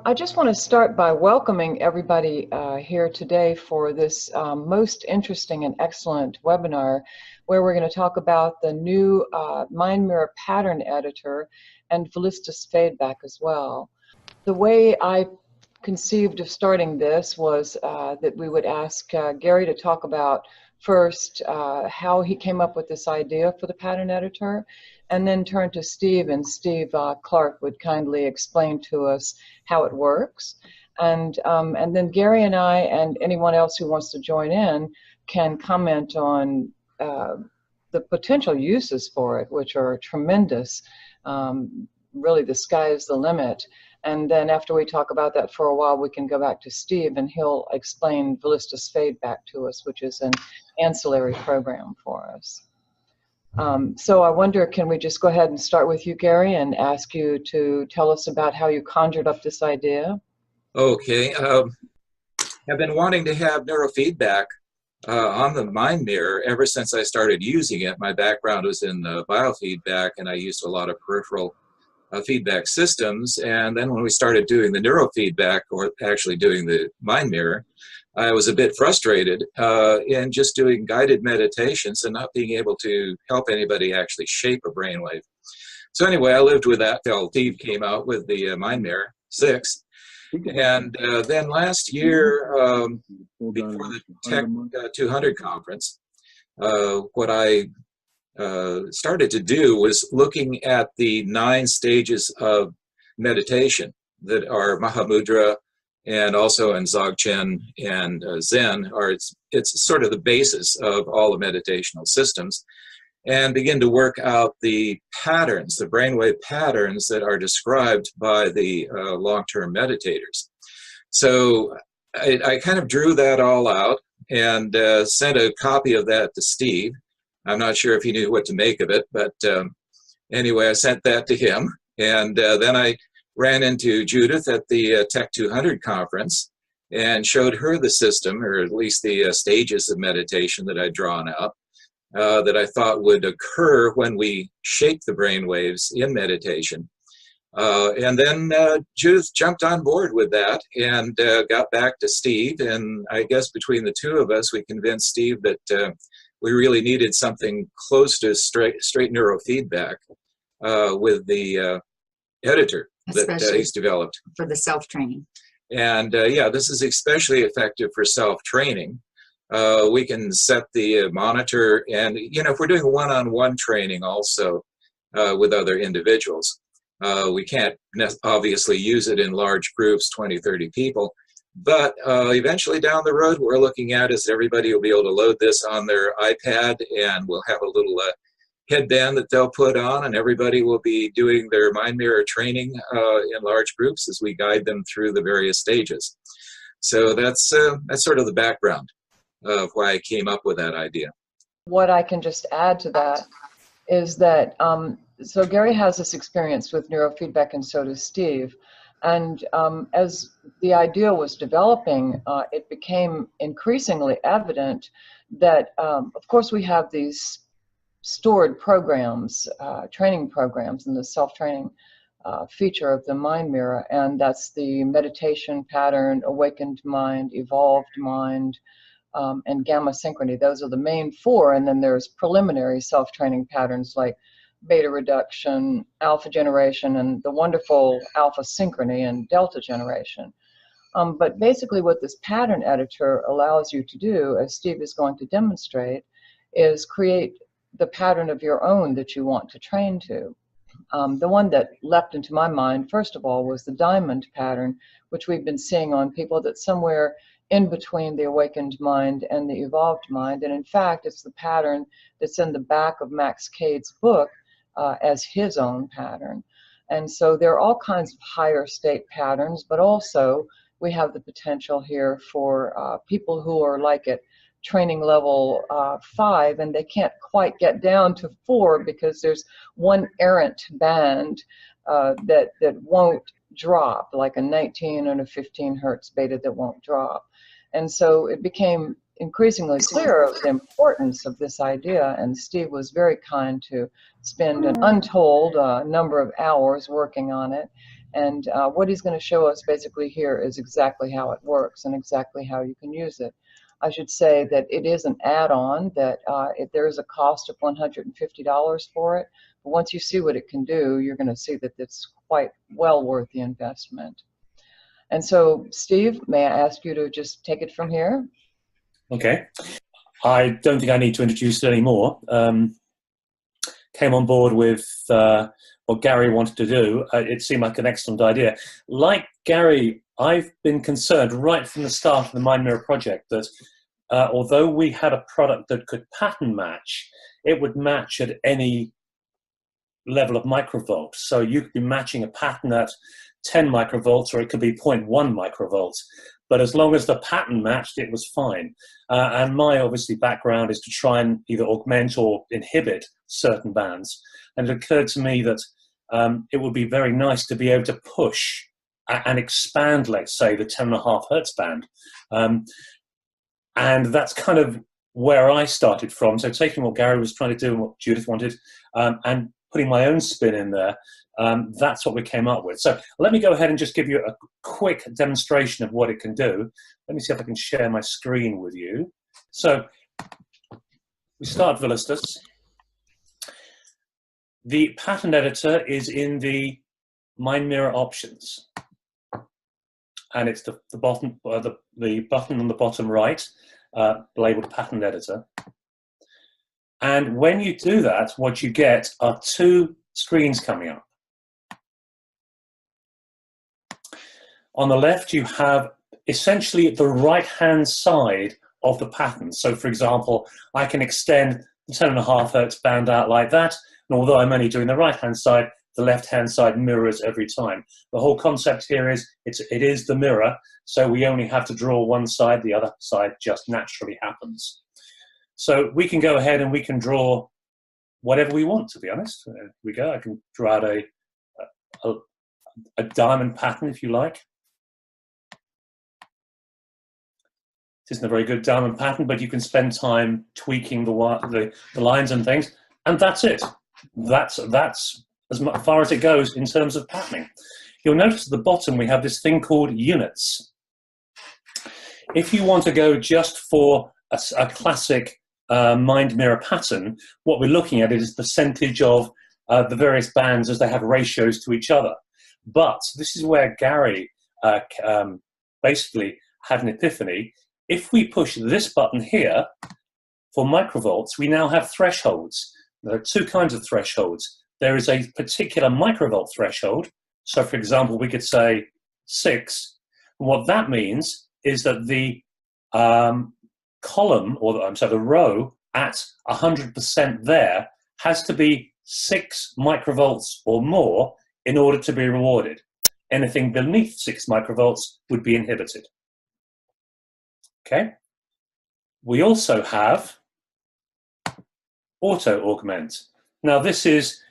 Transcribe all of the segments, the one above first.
I just want to start by welcoming everybody here today for this most interesting and excellent webinar where we're going to talk about the new Mind Mirror pattern editor and Vilistus FadeBack as well. The way I conceived of starting this was that we would ask Gary to talk about first how he came up with this idea for the pattern editor, and then turn to Steve, and Steve Clark would kindly explain to us how it works. And then Gary and I and anyone else who wants to join in can comment on the potential uses for it, which are tremendous. Really, the sky is the limit. And then after we talk about that for a while, we can go back to Steve and he'll explain Vilistus FadeBack to us, which is an ancillary program for us. So I wonder, can we just go ahead and start with you, Gary, and ask you to tell us about how you conjured up this idea? Okay. I've been wanting to have neurofeedback on the Mind Mirror ever since I started using it. My background was in biofeedback, and I used a lot of peripheral feedback systems. And then when we started doing the neurofeedback, or actually doing the Mind Mirror, I was a bit frustrated in just doing guided meditations and not being able to help anybody actually shape a brainwave. So anyway, I lived with that till Steve came out with the Mind Mirror 6. And then last year, before the Tech 200 conference, what I started to do was looking at the 9 stages of meditation that are Mahamudra, and also in Dzogchen and Zen. It's sort of the basis of all the meditational systems, and begin to work out the patterns, the brainwave patterns that are described by the long-term meditators. So I kind of drew that all out and sent a copy of that to Steve. I'm not sure if he knew what to make of it, but anyway, I sent that to him. And then I ran into Judith at the Tech 200 conference and showed her the system, or at least the stages of meditation that I'd drawn out, that I thought would occur when we shape the brain waves in meditation. And then Judith jumped on board with that and got back to Steve. And I guess between the two of us, we convinced Steve that we really needed something close to straight neurofeedback with the editor that he's developed. For the self-training. And yeah, this is especially effective for self-training. We can set the monitor, and if we're doing one-on-one training also with other individuals, we can't obviously use it in large groups, 20, 30 people, but eventually down the road, what we're looking at is everybody will be able to load this on their iPad, and we'll have a little headband that they'll put on, and everybody will be doing their Mind Mirror training in large groups as we guide them through the various stages. So that's sort of the background of why I came up with that idea. What I can just add to that is that, so Gary has this experience with neurofeedback, and so does Steve. And as the idea was developing, it became increasingly evident that, of course, we have these stored programs, training programs in the self-training feature of the Mind Mirror, and that's the meditation pattern, awakened mind, evolved mind, and Gamma Synchrony. Those are the main 4, and then there's preliminary self-training patterns like beta reduction, alpha generation, and the wonderful alpha synchrony and delta generation. But basically what this pattern editor allows you to do, as Steve is going to demonstrate, is create the pattern of your own that you want to train to. The one that leapt into my mind, first of all, was the diamond pattern, which we've been seeing on people that's somewhere in between the awakened mind and the evolved mind. And in fact, it's the pattern that's in the back of Max Cade's book as his own pattern. And so there are all kinds of higher state patterns, but also we have the potential here for people who are like at training level 5, and they can't quite get down to 4 because there's one errant band that won't drop, like a 19 and a 15 hertz beta that won't drop. And so it became increasingly clear of the importance of this idea, and Steve was very kind to spend an untold number of hours working on it. And what he's going to show us basically here is exactly how it works and exactly how you can use it. I should say that it is an add-on, that there is a cost of $150 for it. But once you see what it can do, you're going to see that it's quite well worth the investment. And so, Steve, may I ask you to just take it from here? Okay. I don't think I need to introduce it anymore. Came on board with what Gary wanted to do. It seemed like an excellent idea. Like Gary, I've been concerned right from the start of the Mind Mirror project that although we had a product that could pattern match, it would match at any level of microvolt. So you could be matching a pattern at 10 microvolts, or it could be 0.1 microvolts. But as long as the pattern matched, it was fine. And my, obviously, background is to try and either augment or inhibit certain bands. And it occurred to me that it would be very nice to be able to push and expand, let's say, the 10.5 hertz band. And that's kind of where I started from. So taking what Gary was trying to do and what Judith wanted, and putting my own spin in there, that's what we came up with. So let me go ahead and just give you a quick demonstration of what it can do. Let me see if I can share my screen with you. So we start Vilistus. The pattern editor is in the Mind Mirror options. And it's the button on the bottom right, labeled pattern editor. And when you do that, what you get are two screens coming up. On the left, you have essentially the right-hand side of the pattern. So, for example, I can extend the 10.5 hertz band out like that. And although I'm only doing the right-hand side, the left-hand side mirrors every time. The whole concept here is it is the mirror, so we only have to draw one side. The other side just naturally happens. So we can go ahead and we can draw whatever we want, to be honest. Here we go. I can draw out a diamond pattern, if you like. It isn't a very good diamond pattern, but you can spend time tweaking the lines and things, and that's it. That's as far as it goes in terms of patterning. You'll notice at the bottom we have this thing called units. If you want to go just for a classic mind mirror pattern, what we're looking at is percentage of the various bands as they have ratios to each other. But this is where Gary basically had an epiphany. If we push this button here for microvolts, we now have thresholds. There are two kinds of thresholds. There is a particular microvolt threshold. So, for example, we could say 6. What that means is that the column, or I'm sorry, the row at 100% there has to be 6 microvolts or more in order to be rewarded. Anything beneath 6 microvolts would be inhibited. Okay. We also have auto augment. Now this is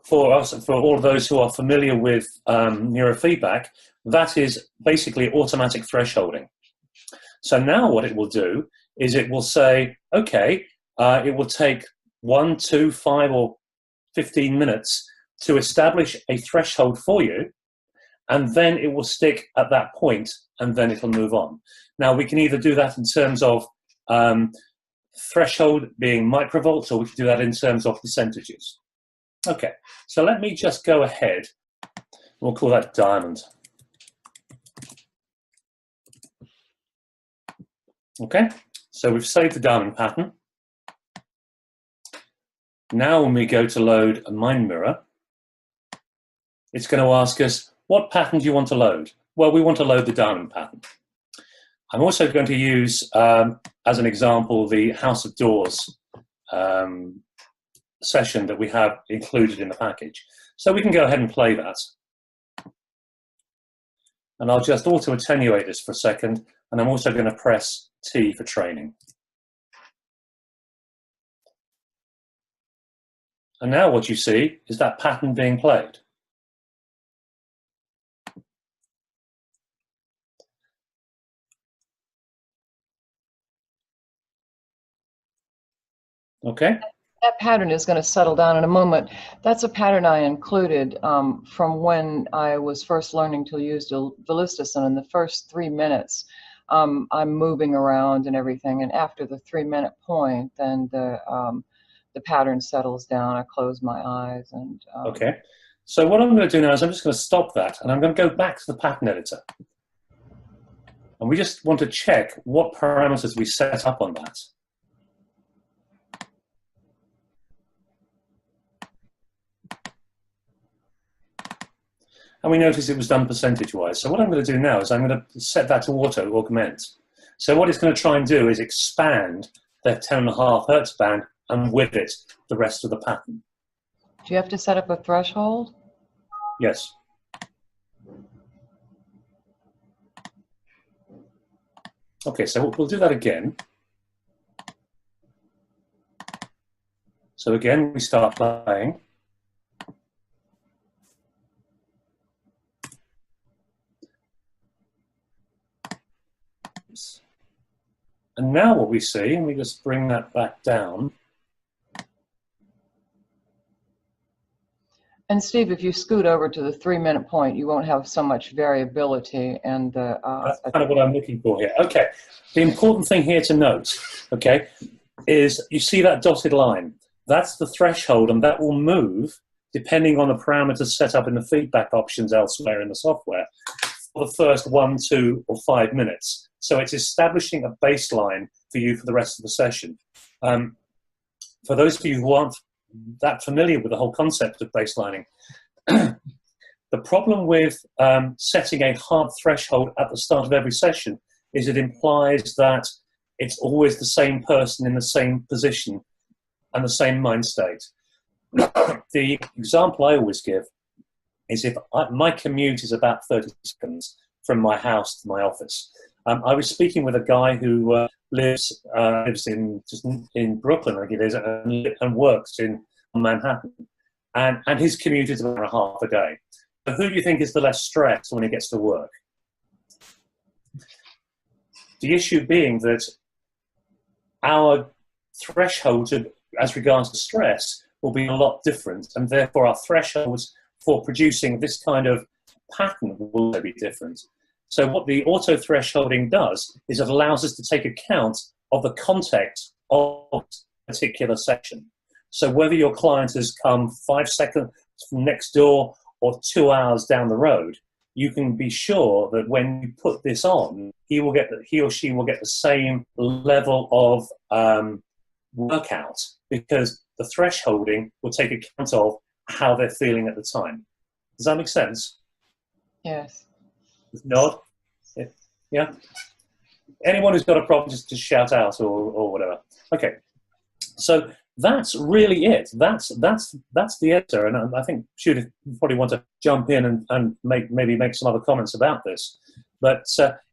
for all of those who are familiar with neurofeedback, that is basically automatic thresholding. So now what it will do is it will say, okay, it will take 1, 2, 5 or 15 minutes to establish a threshold for you, and then it will stick at that point, and then it'll move on. Now, we can either do that in terms of threshold being microvolts, or we can do that in terms of percentages. Okay, so let me just go ahead. We'll call that diamond. Okay, so we've saved the diamond pattern. Now when we go to load a mind mirror, it's going to ask us, what pattern do you want to load? Well, we want to load the diamond pattern. I'm also going to use, as an example, the House of Doors session that we have included in the package. So we can go ahead and play that. And I'll just auto-attenuate this for a second, and I'm also going to press T for training. And now what you see is that pattern being played. Okay. that pattern is going to settle down in a moment. That's a pattern I included from when I was first learning to use Vilistus, and in the first 3 minutes, I'm moving around and everything, and after the 3-minute point, then the pattern settles down. I close my eyes and. Okay. So what I'm going to do now is I'm just going to stop that, and I'm going to go back to the pattern editor. And we just want to check what parameters we set up on that. And we notice it was done percentage-wise. So what I'm going to do now is I'm going to set that to auto augment. So what it's going to try and do is expand the 10.5 Hertz band, and with it, the rest of the pattern. Do you have to set up a threshold? Yes. Okay, so we'll do that again. So again, we start playing. And now what we see, and we just bring that back down. And Steve, if you scoot over to the 3-minute point, you won't have so much variability. And that's kind of what I'm looking for here. Okay, the important thing here to note, okay, is you see that dotted line. That's the threshold, and that will move depending on the parameters set up in the feedback options elsewhere in the software for the first 1, 2, or 5 minutes. So it's establishing a baseline for you for the rest of the session. For those of you who aren't that familiar with the whole concept of baselining, the problem with setting a hard threshold at the start of every session is it implies that it's always the same person in the same position and the same mind state. The example I always give is if my commute is about 30 seconds from my house to my office. I was speaking with a guy who lives in Brooklyn, I think it is, and works in Manhattan, and his commute is about half a day. So who do you think is the less stressed when he gets to work? The issue being that our threshold as regards to stress will be a lot different, and therefore our thresholds for producing this kind of pattern will be different. So what the auto thresholding does is it allows us to take account of the context of a particular section. So whether your client has come 5 seconds from next door or 2 hours down the road, you can be sure that when you put this on, he or she will get the same level of workout, because the thresholding will take account of how they're feeling at the time. Does that make sense? Yes. Nod? Yeah? Anyone who's got a problem, just shout out or whatever. Okay. So that's really it. That's the editor. And I think Judith probably want to jump in and maybe make some other comments about this. But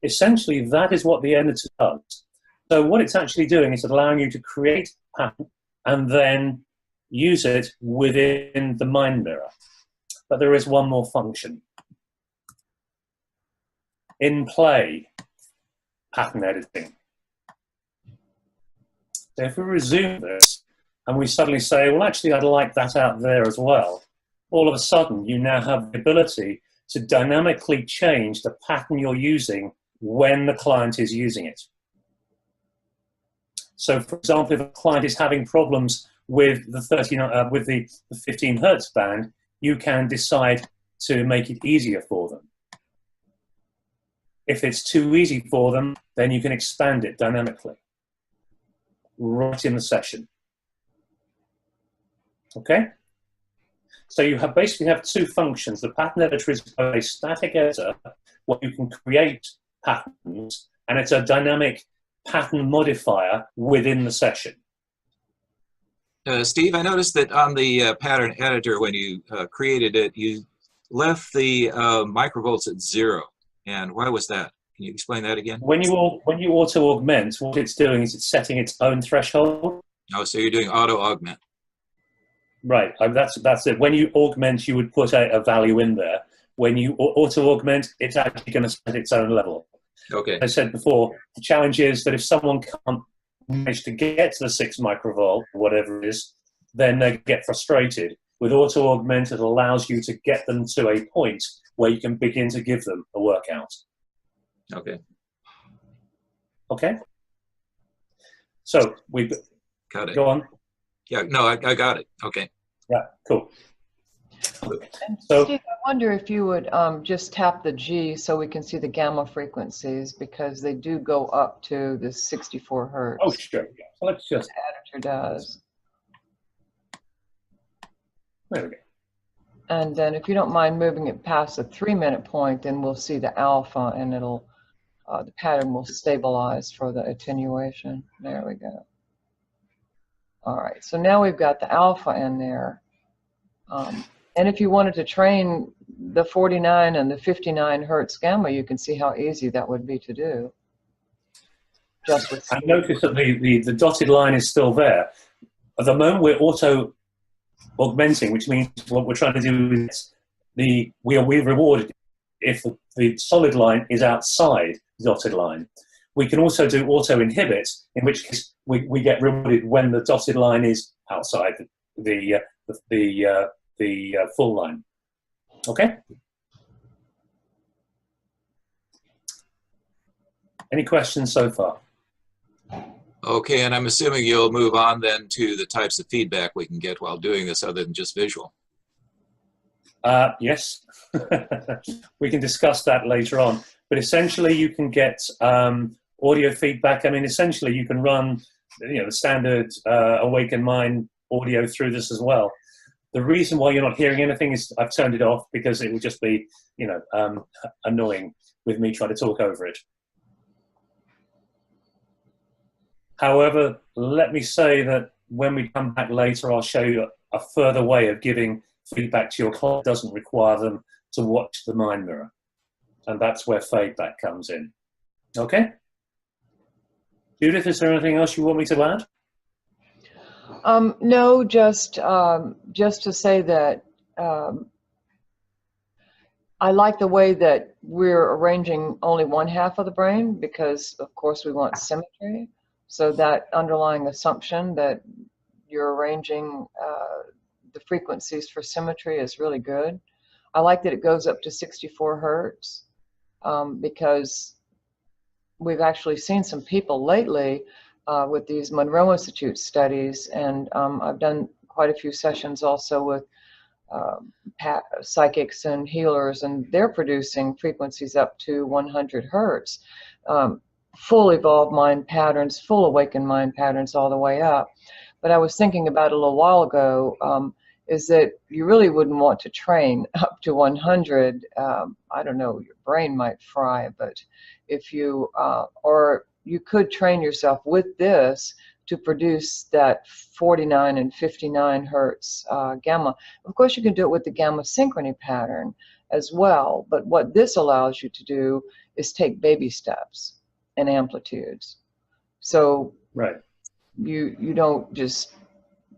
essentially, that is what the editor does. So what it's actually doing is allowing you to create a pattern and then use it within the mind mirror. But there is one more function. In play pattern editing. So if we resume this and we suddenly say, well, actually, I'd like that out there as well, all of a sudden you now have the ability to dynamically change the pattern you're using when the client is using it. So, for example, if a client is having problems with the 15 Hertz band, you can decide to make it easier for them. If it's too easy for them, then you can expand it dynamically right in the session. Okay? So you basically have two functions. The pattern editor is a static editor where you can create patterns, and it's a dynamic pattern modifier within the session. Steve, I noticed that on the pattern editor, when you created it, you left the microvolts at 0. And why was that? Can you explain that again? When you auto augment, what it's doing is it's setting its own threshold. Oh, so you're doing auto augment. Right, that's it. When you augment, you would put a value in there. When you auto augment, it's actually going to set its own level. Okay. As I said before, the challenge is that if someone can't manage to get to the 6 microvolt, whatever it is, then they get frustrated. With auto-augment, it allows you to get them to a point where you can begin to give them a workout. Okay. Okay? So we've Got it. go on. Yeah, no, I got it. Okay. Yeah, cool. And So, Steve, I wonder if you would just tap the G so we can see the gamma frequencies, because they do go up to the 64 hertz. oh, sure. Yeah. So let's just, The editor does. there we go. And then if you don't mind moving it past the 3-minute point, then we'll see the alpha, and it'll the pattern will stabilize for the attenuation. There we go. All right, so now we've got the alpha in there. And if you wanted to train the 49 and the 59 hertz gamma, you can see how easy that would be to do. Just with And notice that the dotted line is still there. At the moment, we're auto-augmenting, which means what we're trying to do is we're rewarded if the solid line is outside the dotted line. We can also do auto-inhibit, in which case we get rewarded when the dotted line is outside the full line. Okay? Any questions so far? Okay, and I'm assuming you'll move on then to the types of feedback we can get while doing this other than just visual. Yes, we can discuss that later on. But essentially, you can get audio feedback. I mean, essentially, you can run, the standard Awaken Mind audio through this as well. The reason why you're not hearing anything is I've turned it off because it would just be, annoying with me trying to talk over it. However, let me say that when we come back later, I'll show you a further way of giving feedback to your client. It doesn't require them to watch the mind mirror. And that's where FadeBack comes in. Okay? Judith, is there anything else you want me to add? No, just to say that I like the way that we're arranging only one half of the brain, because of course we want symmetry. So that underlying assumption that you're arranging the frequencies for symmetry is really good. I like that it goes up to 64 hertz because we've actually seen some people lately with these Monroe Institute studies, and I've done quite a few sessions also with psychics and healers, and they're producing frequencies up to 100 hertz. Full evolved mind patterns, full awakened mind patterns all the way up. But I was thinking about a little while ago, is that you really wouldn't want to train up to 100. I don't know, your brain might fry, but if you, or you could train yourself with this to produce that 49 and 59 hertz gamma. Of course, you can do it with the Gamma Synchrony pattern as well, but what this allows you to do is take baby steps and amplitudes. So right. You don't just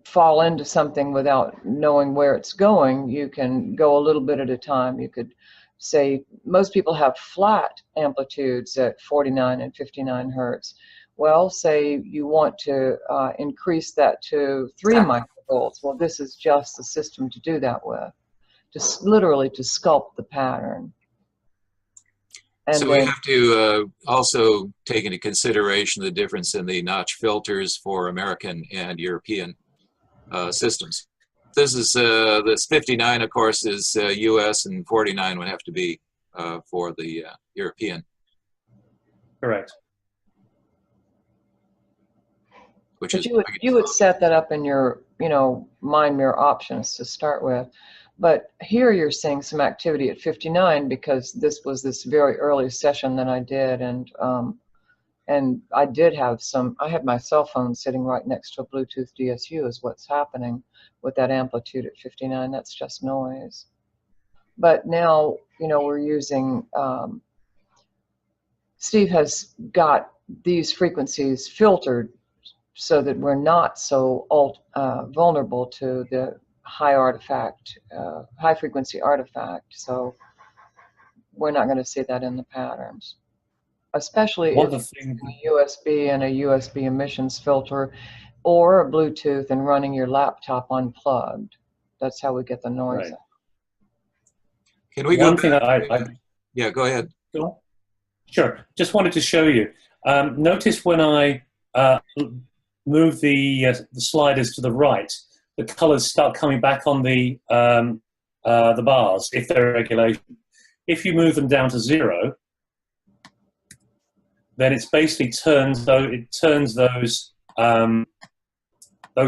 fall into something without knowing where it's going. You can go a little bit at a time. You could say, most people have flat amplitudes at 49 and 59 hertz. Well, say you want to increase that to 3 microvolts. Well, this is just the system to do that with, just literally to sculpt the pattern. And so we have to also take into consideration the difference in the notch filters for American and European systems. This is this 59, of course, is US, and 49 would have to be for the European. Correct. But you would set that up in your, mind mirror options to start with. But here you're seeing some activity at 59 because this was this very early session that I did, and I did have I had my cell phone sitting right next to a Bluetooth DSU is what's happening with that amplitude at 59. That's just noise. But now, we're using, Steve has got these frequencies filtered so that we're not so vulnerable to the high frequency artifact. So we're not going to see that in the patterns, especially if a USB and a USB emissions filter. or Bluetooth and running your laptop unplugged. That's how we get the noise. Right. Can we One go thing back? that Yeah, go ahead. go on. Sure. Just wanted to show you. Notice when I move the sliders to the right, the colors start coming back on the bars if they're regulation. If you move them down to 0, then it's basically turns those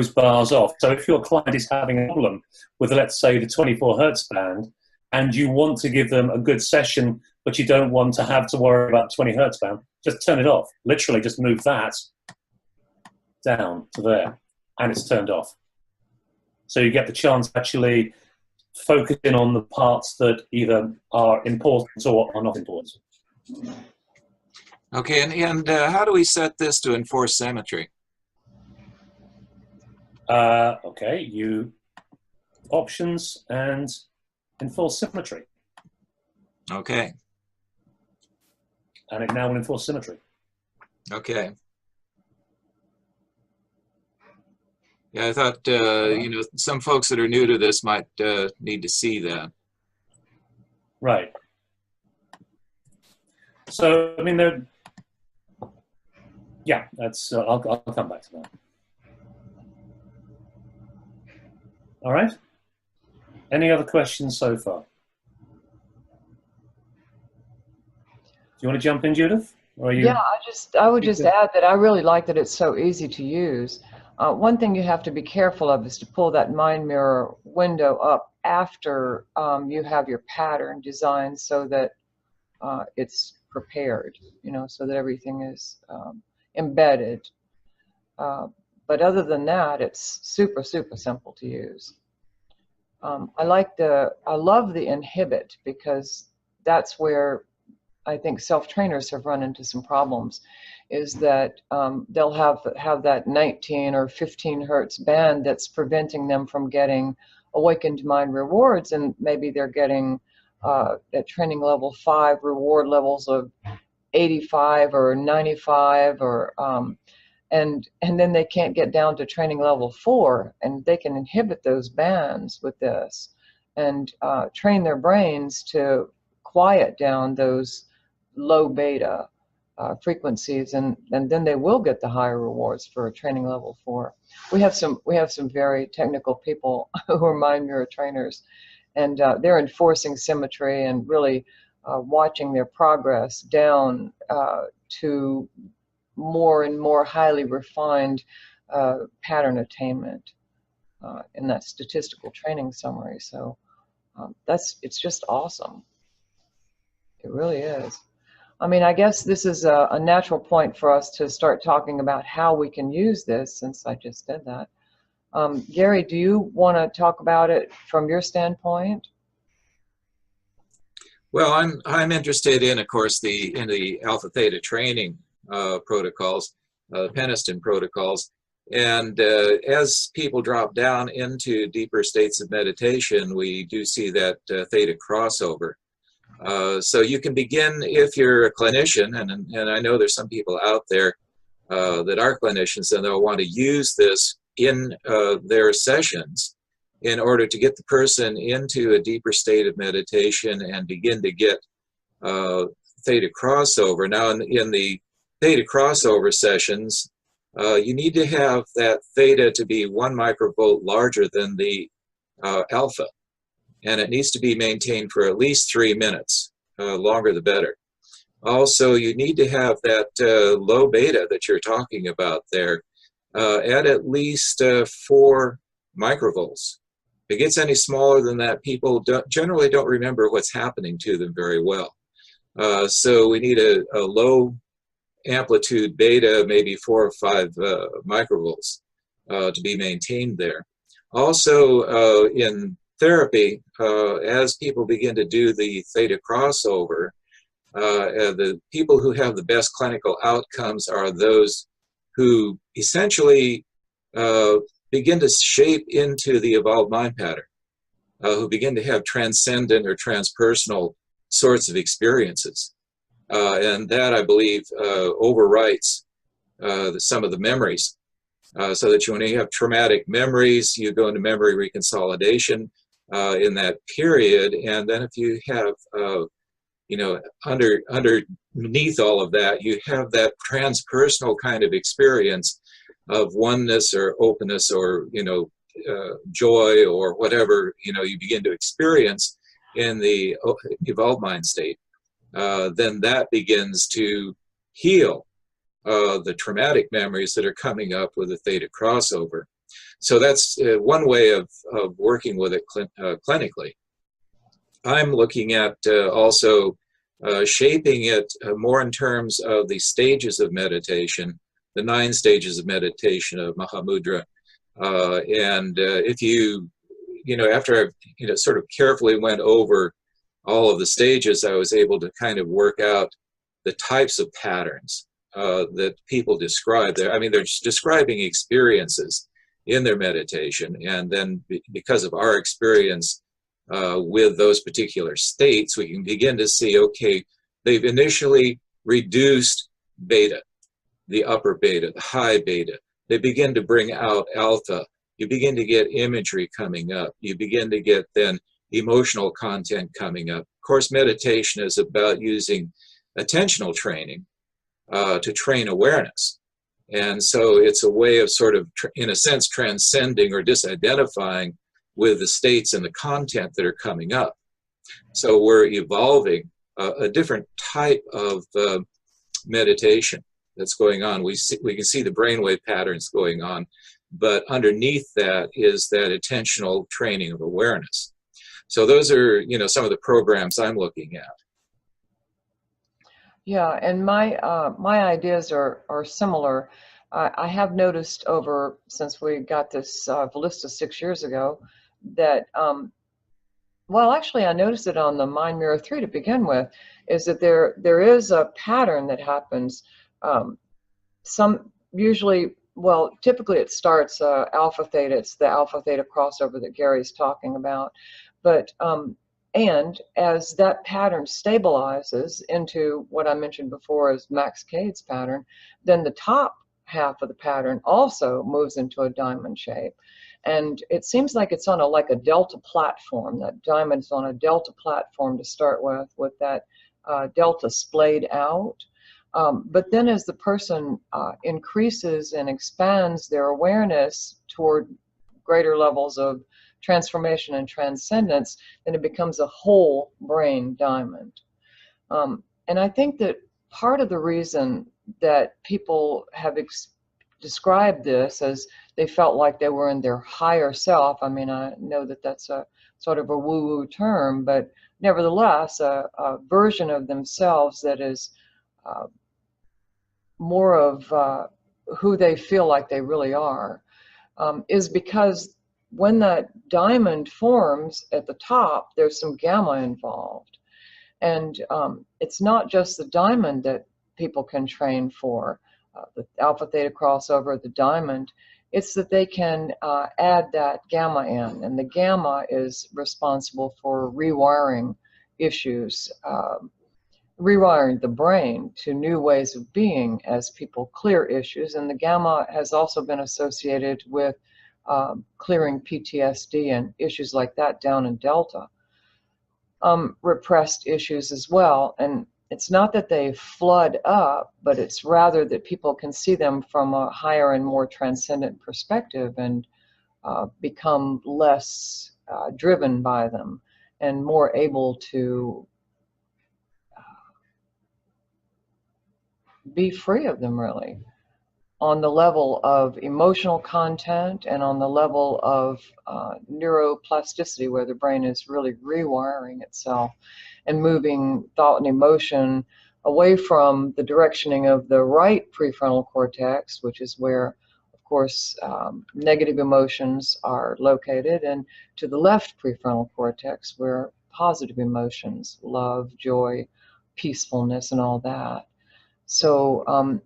bars off. So if your client is having a problem with, let's say, the 24 hertz band, and you want to give them a good session, but you don't want to have to worry about 20 hertz band, just turn it off. Literally just move that down to there, and it's turned off. So you get the chance to actually focus in on the parts that either are important or are not important. Okay, and how do we set this to enforce symmetry? Okay, you options and enforce symmetry. Okay. And it now will enforce symmetry. Okay. Yeah, I thought, you know, some folks that are new to this might need to see that. Right. So, I mean, yeah, that's, I'll come back to that. All right. Any other questions so far? Do you want to jump in, Judith? Or are you... Yeah, I would just add that I really like that it's so easy to use. One thing you have to be careful of is to pull that mind mirror window up after you have your pattern designed so that it's prepared, you know, so that everything is embedded. But other than that, it's super, super simple to use. I love the inhibit, because that's where I think self-trainers have run into some problems, is that they'll have that 19 or 15 hertz band that's preventing them from getting awakened mind rewards, and maybe they're getting at training level 5 reward levels of 85 or 95 or and then they can't get down to training level 4, and they can inhibit those bands with this and train their brains to quiet down those low beta frequencies, and then they will get the higher rewards for training level 4. We have some very technical people who are mind mirror trainers, and they're enforcing symmetry and really watching their progress down to more and more highly refined pattern attainment in that statistical training summary. So it's just awesome. It really is. I mean, I guess this is a natural point for us to start talking about how we can use this, since I just did that. Gary, do you want to talk about it from your standpoint? Well, I'm interested in, of course, in the alpha-theta training protocols, the Peniston protocols, and as people drop down into deeper states of meditation, we do see that theta crossover. So you can begin, if you're a clinician, and I know there's some people out there that are clinicians, and they'll want to use this in their sessions in order to get the person into a deeper state of meditation and begin to get theta crossover. Now, in the theta crossover sessions, you need to have that theta to be 1 microvolt larger than the alpha, and it needs to be maintained for at least 3 minutes. Longer the better. Also, you need to have that low beta that you're talking about there at least 4 microvolts. If it gets any smaller than that, people generally don't remember what's happening to them very well. So we need a low amplitude beta, maybe 4 or 5 microvolts to be maintained there. Also, in therapy, as people begin to do the theta crossover, the people who have the best clinical outcomes are those who essentially begin to shape into the evolved mind pattern, who begin to have transcendent or transpersonal sorts of experiences. And that, I believe, overwrites some of the memories so that when you have traumatic memories, you go into memory reconsolidation in that period. And then if you have, you know, underneath all of that, you have that transpersonal kind of experience of oneness or openness or, you know, joy or whatever, you know, you begin to experience in the evolved mind state, then that begins to heal the traumatic memories that are coming up with the theta crossover. So that's one way of working with it clinically. I'm looking at also shaping it more in terms of the stages of meditation, the 9 stages of meditation of Mahamudra. And if you know, after I've, you know, sort of carefully went over all of the stages, I was able to kind of work out the types of patterns that people describe there. I mean, they're just describing experiences in their meditation. And then because of our experience with those particular states, we can begin to see, okay, they've initially reduced beta, the upper beta, the high beta. They begin to bring out alpha. You begin to get imagery coming up. You begin to get then emotional content coming up. Of course, meditation is about using attentional training to train awareness. And so it's a way of sort of, in a sense, transcending or disidentifying with the states and the content that are coming up. So we're evolving a different type of meditation that's going on. We can see the brainwave patterns going on, but underneath that is that attentional training of awareness. So those are, you know, some of the programs I'm looking at. Yeah, and my ideas are similar. I have noticed over, since we got this Vilistus 6 years ago, that well, actually I noticed it on the Mind Mirror 3 to begin with, is that there is a pattern that happens. Typically it starts alpha-theta. It's the alpha-theta crossover that Gary's talking about. But and as that pattern stabilizes into what I mentioned before as Max Cade's pattern, then the top half of the pattern also moves into a diamond shape. And it seems like it's on like a delta platform. That diamond's on a delta platform to start with that delta splayed out. But then as the person increases and expands their awareness toward greater levels of transformation and transcendence, then it becomes a whole brain diamond. And I think that part of the reason that people have described this as they felt like they were in their higher self, I mean, I know that that's a sort of a woo-woo term, but nevertheless, a version of themselves that is more of who they feel like they really are, is because when that diamond forms at the top, there's some gamma involved. And it's not just the diamond that people can train for, the alpha-theta crossover, the diamond. It's that they can add that gamma in. And the gamma is responsible for rewiring issues, rewiring the brain to new ways of being as people clear issues. And the gamma has also been associated with clearing PTSD and issues like that down in delta. Repressed issues as well. And it's not that they flood up, but it's rather that people can see them from a higher and more transcendent perspective and become less driven by them and more able to be free of them, really, on the level of emotional content and on the level of neuroplasticity, where the brain is really rewiring itself and moving thought and emotion away from the directioning of the right prefrontal cortex, which is where, of course, negative emotions are located, and to the left prefrontal cortex, where positive emotions, love, joy, peacefulness, and all that. So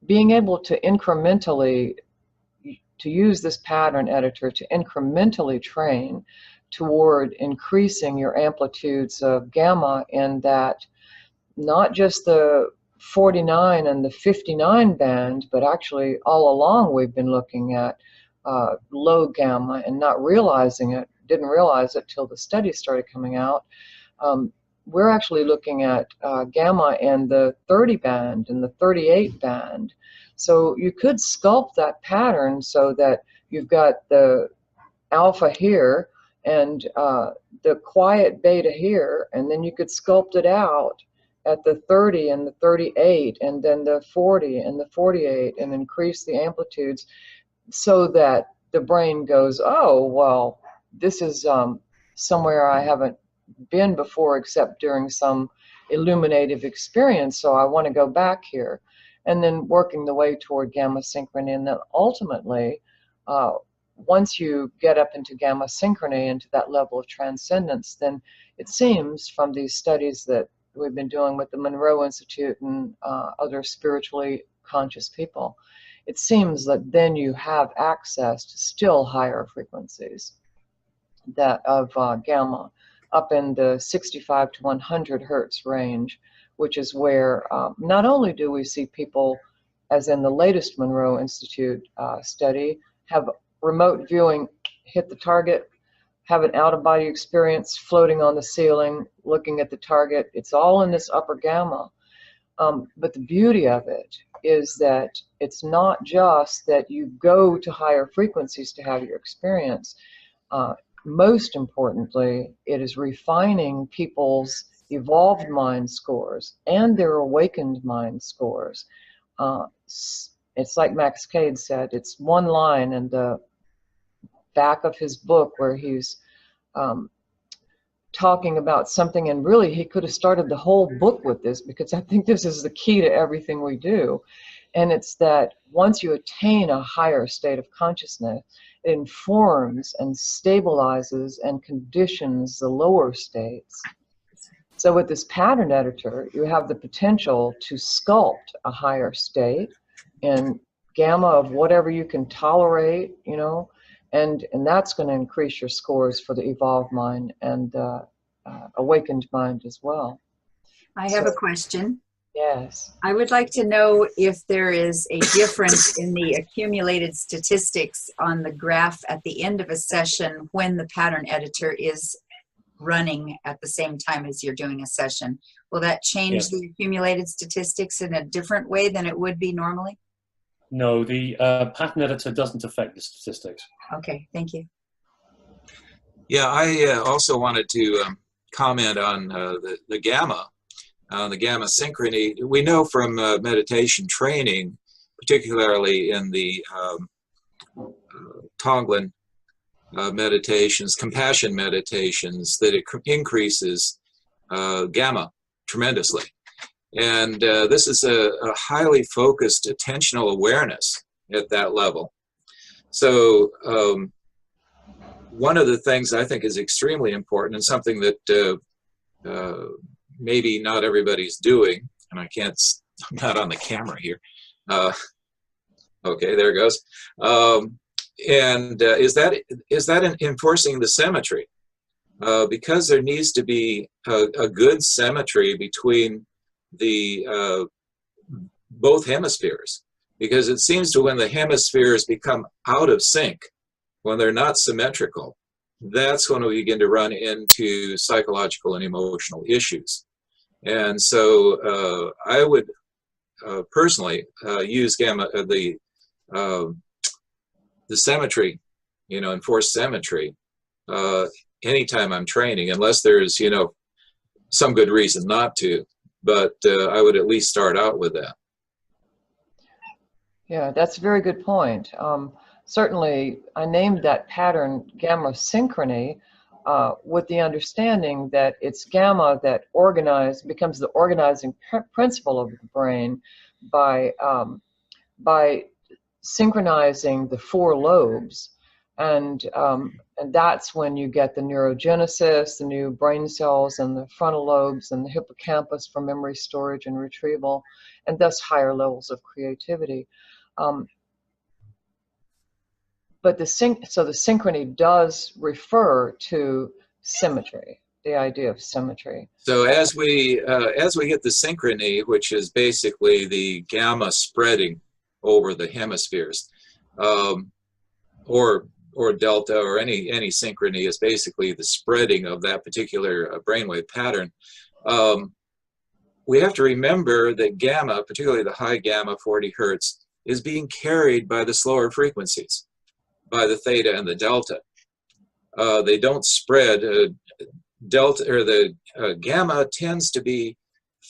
being able to incrementally, to use this pattern editor to incrementally train toward increasing your amplitudes of gamma, in that not just the 49 and the 59 band, but actually all along we've been looking at low gamma and not realizing it, didn't realize it till the studies started coming out. We're actually looking at gamma in the 30 band and the 38 band. So you could sculpt that pattern so that you've got the alpha here and the quiet beta here, and then you could sculpt it out at the 30 and the 38 and then the 40 and the 48 and increase the amplitudes so that the brain goes, oh, well, this is somewhere I haven't been before except during some illuminative experience, so I want to go back here. And then working the way toward Gamma Synchrony, and then ultimately, once you get up into Gamma Synchrony, into that level of transcendence, then it seems from these studies that we've been doing with the Monroe Institute and other spiritually conscious people, it seems that then you have access to still higher frequencies that of gamma, up in the 65 to 100 hertz range, which is where not only do we see people, as in the latest Monroe Institute study, have remote viewing, hit the target, have an out-of-body experience floating on the ceiling, looking at the target. It's all in this upper gamma. But the beauty of it is that it's not just that you go to higher frequencies to have your experience. Most importantly, it is refining people's evolved mind scores and their awakened mind scores. It's like Max Cade said, it's one line in the back of his book where he's talking about something, and really he could have started the whole book with this, because I think this is the key to everything we do. And it's that once you attain a higher state of consciousness, it informs and stabilizes and conditions the lower states. So with this pattern editor, you have the potential to sculpt a higher state in gamma of whatever you can tolerate, you know, and that's going to increase your scores for the evolved mind and awakened mind as well. I have a question. Yes. I would like to know if there is a difference in the accumulated statistics on the graph at the end of a session when the pattern editor is running at the same time as you're doing a session. Will that change the accumulated statistics in a different way than it would be normally? No, the pattern editor doesn't affect the statistics. Okay, thank you. Yeah, I also wanted to comment on the gamma. The Gamma Synchrony, we know from meditation training, particularly in the Tonglen meditations, compassion meditations, that it increases gamma tremendously. And this is a highly focused attentional awareness at that level. So one of the things I think is extremely important, and something that maybe not everybody's doing, and I'm not on the camera here. Okay, there it goes. Is that enforcing the symmetry? Because there needs to be a good symmetry between the both hemispheres. Because it seems to when the hemispheres become out of sync, when they're not symmetrical, that's when we begin to run into psychological and emotional issues. And so I would personally use gamma, the symmetry, you know, enforced symmetry, anytime I'm training, unless there's, you know, some good reason not to. But I would at least start out with that. Yeah, that's a very good point. Certainly, I named that pattern Gamma Synchrony with the understanding that it's gamma that becomes the organizing principle of the brain by synchronizing the four lobes, and that's when you get the neurogenesis, the new brain cells, and the frontal lobes, and the hippocampus for memory storage and retrieval, and thus higher levels of creativity. But the synchrony does refer to symmetry. the idea of symmetry. So as we get the synchrony, which is basically the gamma spreading over the hemispheres, or delta, or any synchrony is basically the spreading of that particular brainwave pattern. We have to remember that gamma, particularly the high gamma, 40 hertz, is being carried by the slower frequencies, by the theta and the delta. They don't spread. Delta, or the gamma, tends to be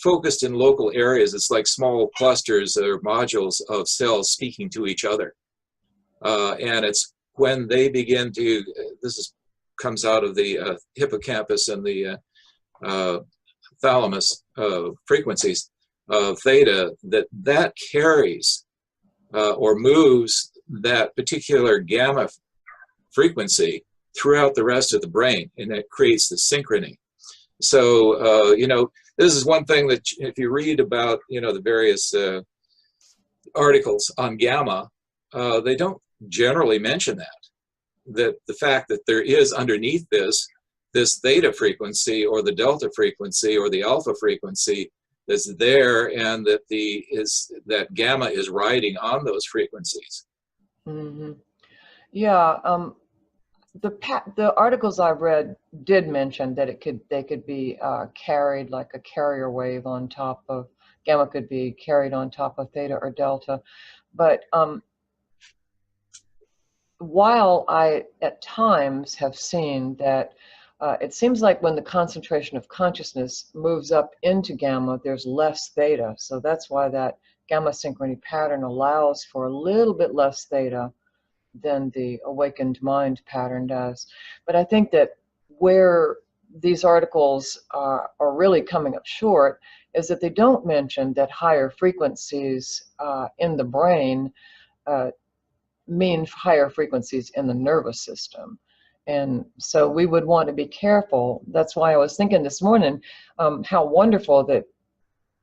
focused in local areas. It's like small clusters or modules of cells speaking to each other. And it's when they begin to, comes out of the hippocampus and the thalamus frequencies of theta, that carries or moves that particular gamma frequency throughout the rest of the brain, and that creates the synchrony. So, you know, this is one thing that if you read about, you know, the various articles on gamma, they don't generally mention that the fact that there is underneath this theta frequency or the delta frequency or the alpha frequency that's there, and that that gamma is riding on those frequencies. Mm-hmm. Yeah. The articles I've read did mention that they could be carried like a carrier wave on top of gamma, could be carried on top of theta or delta. But while I at times have seen that it seems like when the concentration of consciousness moves up into gamma, there's less theta. So that's why that gamma synchrony pattern allows for a little bit less theta than the awakened mind pattern does. But I think that where these articles are really coming up short is that they don't mention that higher frequencies in the brain mean higher frequencies in the nervous system. And so we would want to be careful. That's why I was thinking this morning how wonderful that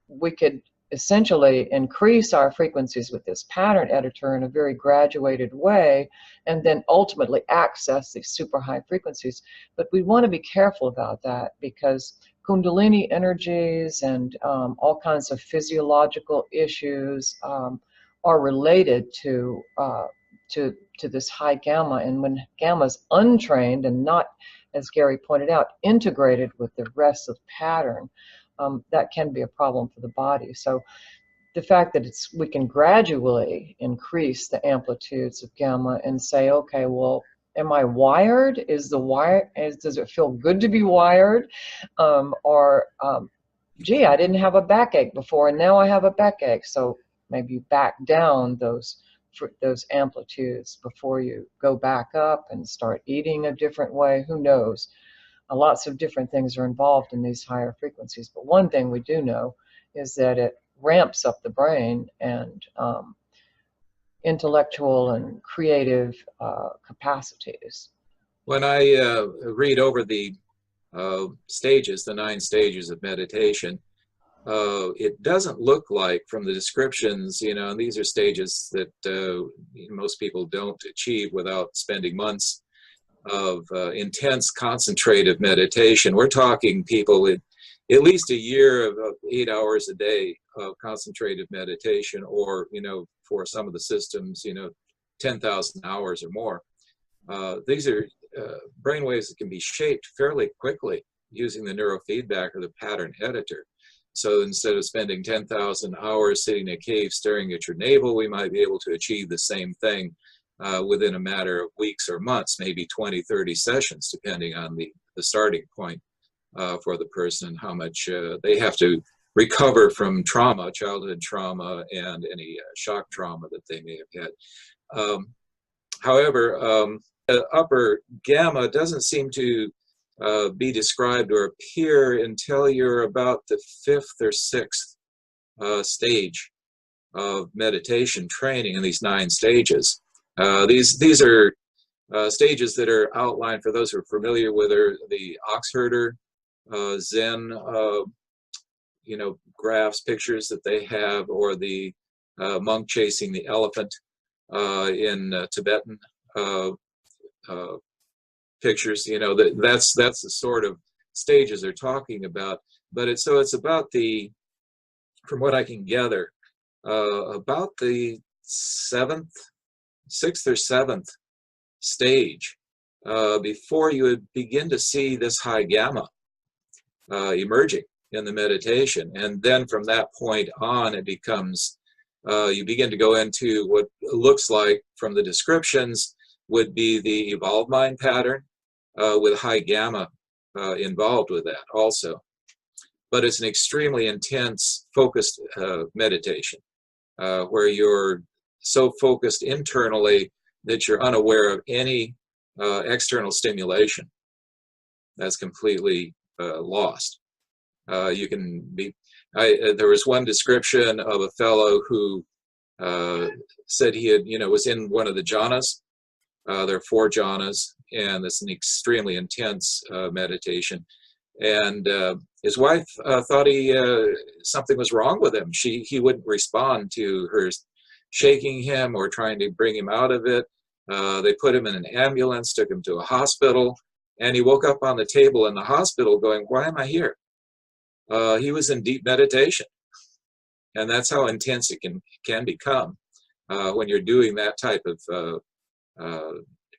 we could essentially increase our frequencies with this pattern editor in a very graduated way, and then ultimately access these super high frequencies. But we want to be careful about that, because Kundalini energies and all kinds of physiological issues are related to this high gamma. And when gamma is untrained and not, as Gary pointed out, integrated with the rest of the pattern, that can be a problem for the body. So the fact that we can gradually increase the amplitudes of gamma and say, okay, well, am I wired? Does it feel good to be wired? Gee, I didn't have a backache before, and now I have a backache. So maybe you back down those amplitudes before you go back up and start eating a different way. Who knows? Lots of different things are involved in these higher frequencies. But one thing we do know is that it ramps up the brain and intellectual and creative capacities. When I read over the stages, the 9 stages of meditation, it doesn't look like, from the descriptions, you know, and these are stages that most people don't achieve without spending months of intense concentrative meditation. We're talking people with at least a year of 8 hours a day of concentrative meditation, or, you know, for some of the systems, you know, 10,000 hours or more. These are brainwaves that can be shaped fairly quickly using the neurofeedback or the pattern editor. So instead of spending 10,000 hours sitting in a cave staring at your navel, we might be able to achieve the same thing within a matter of weeks or months, maybe 20, 30 sessions, depending on the starting point for the person, how much they have to recover from trauma, childhood trauma, and any shock trauma that they may have had. However, upper gamma doesn't seem to be described or appear until you're about the 5th or 6th stage of meditation training in these 9 stages. These are stages that are outlined for those who are familiar with the Oxherder Zen, you know, graphs, pictures that they have, or the monk chasing the elephant in Tibetan pictures. You know, that's the sort of stages they're talking about. But it's about the, from what I can gather, about the sixth or seventh stage before you would begin to see this high gamma emerging in the meditation. And then from that point on, it becomes, you begin to go into what looks like from the descriptions would be the evolved mind pattern with high gamma involved with that also. But it's an extremely intense, focused meditation where you're so focused internally that you're unaware of any external stimulation. That's completely lost. You can be. There was one description of a fellow who said he had, was in one of the jhanas. There are 4 jhanas, and it's an extremely intense meditation. And his wife thought something was wrong with him. He wouldn't respond to her shaking him or trying to bring him out of it. They put him in an ambulance, took him to a hospital, and he woke up on the table in the hospital going, "Why am I here?" He was in deep meditation. And that's how intense it can become when you're doing that type of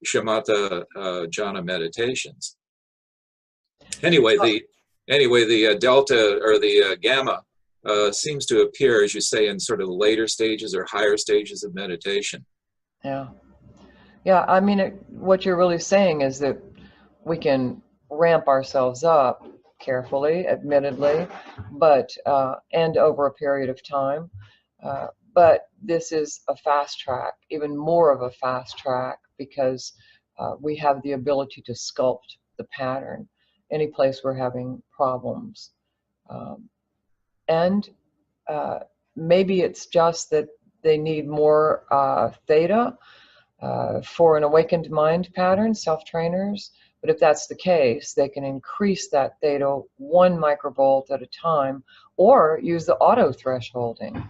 shamatha jhana meditations. Anyway, the delta or the gamma seems to appear, as you say, in sort of the later stages or higher stages of meditation. Yeah. Yeah, I mean, what you're really saying is that we can ramp ourselves up carefully, admittedly, but and over a period of time. But this is a fast track, even more of a fast track, because we have the ability to sculpt the pattern any place we're having problems. And maybe it's just that they need more theta for an awakened mind pattern, self-trainers. But if that's the case, they can increase that theta 1 microvolt at a time, or use the auto thresholding.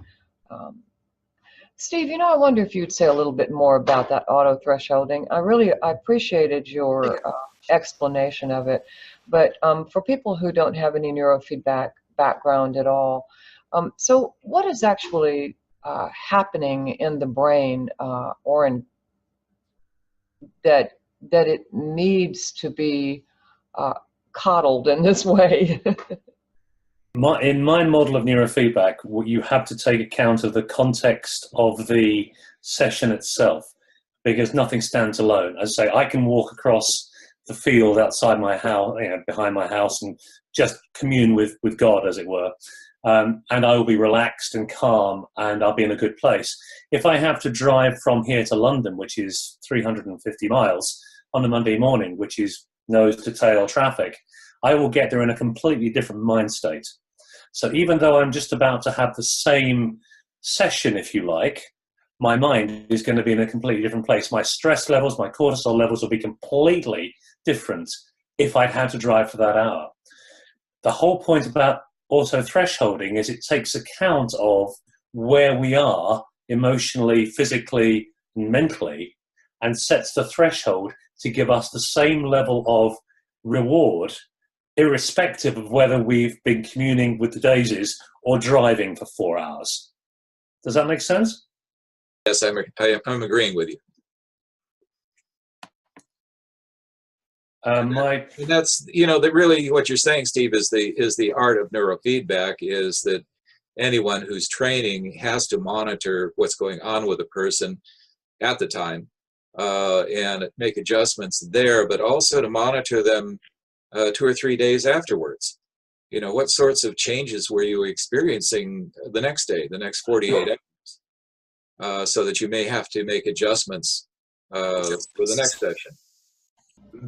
Steve, I wonder if you'd say a little bit more about that auto thresholding. I appreciated your explanation of it, but for people who don't have any neurofeedback background at all, so what is actually happening in the brain or in that it needs to be coddled in this way? In my model of neurofeedback, you have to take account of the context of the session itself, because nothing stands alone. As I say, I can walk across the field outside my house, behind my house, and just commune with God, as it were. And I will be relaxed and calm, and I'll be in a good place. If I have to drive from here to London, which is 350 miles, on a Monday morning, which is nose to tail traffic, I will get there in a completely different mind state. So even though I'm just about to have the same session, if you like, my mind is going to be in a completely different place. My stress levels, my cortisol levels will be completely different if I had to drive for that hour. The whole point about auto thresholding is it takes account of where we are emotionally, physically, and mentally, and sets the threshold to give us the same level of reward, irrespective of whether we've been communing with the daisies or driving for 4 hours. Does that make sense? Yes, I'm agreeing with you. And that's, that really what you're saying, Steve, is the art of neurofeedback, is that anyone who's training has to monitor what's going on with a person at the time and make adjustments there, but also to monitor them 2 or 3 days afterwards. What sorts of changes were you experiencing the next day, the next 48 hours, so that you may have to make adjustments for the next session.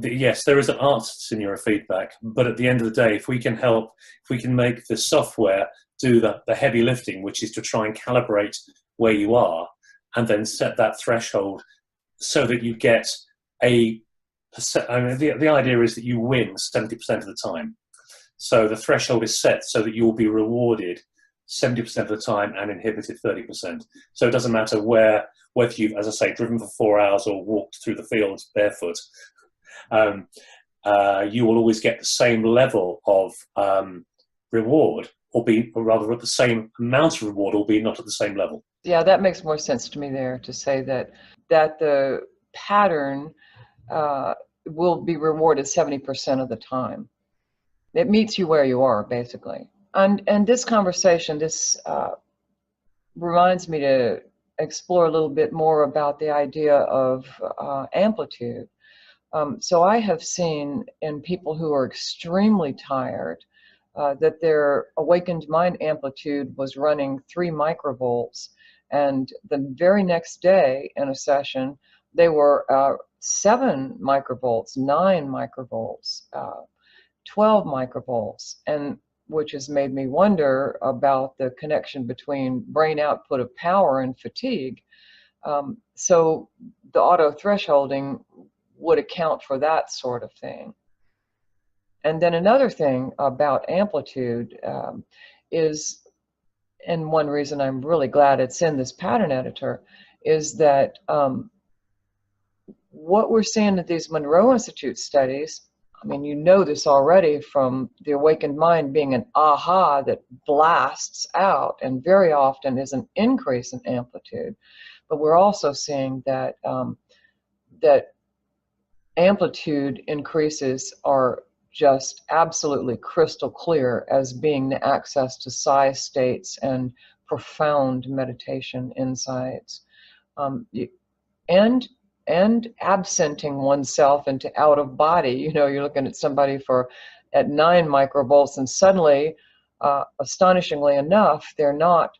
Yes, there is an art to neurofeedback, but at the end of the day, if we can make the software do the heavy lifting, which is to try and calibrate where you are, and then set that threshold so that you get the idea is that you win 70% of the time. So the threshold is set so that you will be rewarded 70% of the time and inhibited 30%. So it doesn't matter whether you've, as I say, driven for 4 hours or walked through the fields barefoot. you will always get the same level of reward, or rather at the same amount of reward, albeit not at the same level. Yeah, that makes more sense to me there, to say that the pattern will be rewarded 70% of the time. It meets you where you are, basically. And this conversation, this reminds me to explore a little bit more about the idea of amplitude. So I have seen in people who are extremely tired that their awakened mind amplitude was running 3 microvolts, and the very next day in a session they were 7 microvolts, 9 microvolts, 12 microvolts, and which has made me wonder about the connection between brain output of power and fatigue. So the auto thresholding would account for that sort of thing. And then another thing about amplitude is, and one reason I'm really glad it's in this pattern editor, is that what we're seeing at these Monroe Institute studies, I mean, you know this already from the awakened mind being an aha that blasts out, and very often is an increase in amplitude. But we're also seeing that that amplitude increases are just absolutely crystal clear as being the access to psi states and profound meditation insights, and absenting oneself into out of body. You know, you're looking at somebody at 9 microvolts, and suddenly, astonishingly enough, they're not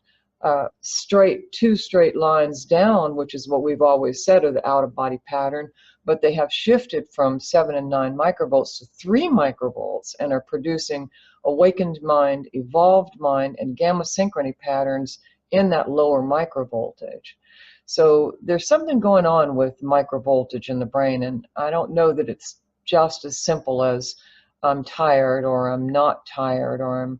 two straight lines down, which is what we've always said of the out of body pattern, but they have shifted from 7 and 9 microvolts to 3 microvolts and are producing awakened mind, evolved mind, and gamma synchrony patterns in that lower microvoltage. So there's something going on with microvoltage in the brain, and I don't know that it's just as simple as I'm tired or I'm not tired, or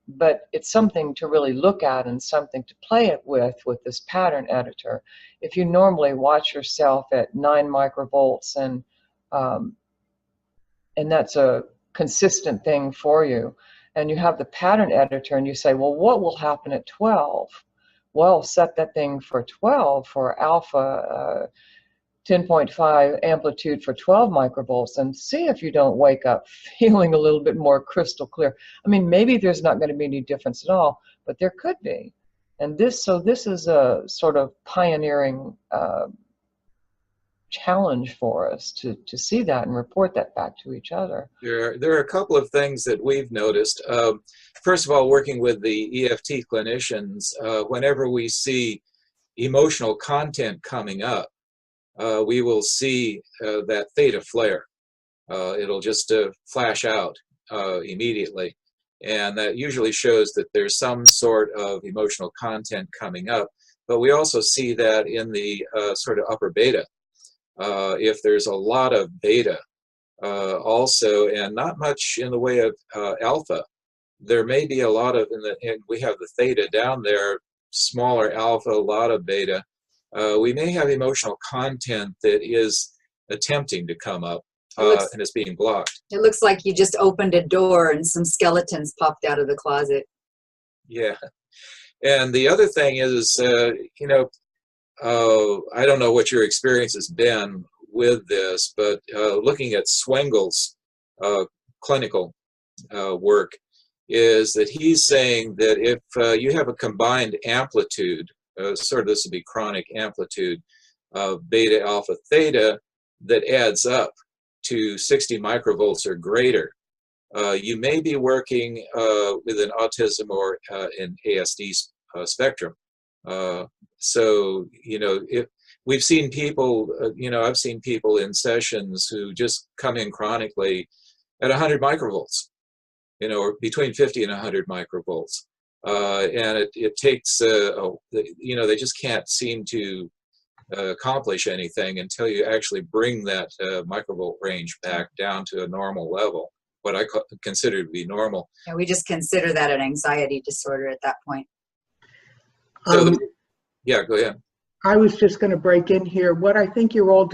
but it's something to really look at and something to play it with this pattern editor. If you normally watch yourself at 9 microvolts and that's a consistent thing for you, and you have the pattern editor and you say, well, what will happen at 12? Well, set that thing for 12 for alpha 10.5 amplitude for 12 microvolts and see if you don't wake up feeling a little bit more crystal clear. I mean, maybe there's not going to be any difference at all, but there could be. And this is a sort of pioneering challenge for us to see that and report that back to each other. There are a couple of things that we've noticed. First of all, working with the EFT clinicians, whenever we see emotional content coming up, we will see that theta flare. It'll just flash out immediately. And that usually shows that there's some sort of emotional content coming up. But we also see that in the sort of upper beta. If there's a lot of beta also, and not much in the way of alpha, there may be a lot of, and we have the theta down there, smaller alpha, a lot of beta. We may have emotional content that is attempting to come up and is being blocked. It looks like you just opened a door and some skeletons popped out of the closet. Yeah. And the other thing is, you know, I don't know what your experience has been with this, but looking at Swengel's clinical work, is that he's saying that if you have a combined amplitude, sort of this would be chronic amplitude of beta, alpha, theta, that adds up to 60 microvolts or greater, you may be working with an autism or an ASD spectrum. So, you know, if we've seen people, you know, I've seen people in sessions who just come in chronically at 100 microvolts, you know, or between 50 and 100 microvolts. And it takes, you know, they just can't seem to accomplish anything until you actually bring that microvolt range back down to a normal level, what I consider to be normal. And we just consider that an anxiety disorder at that point. So yeah, go ahead. I was just going to break in here. What I think you're all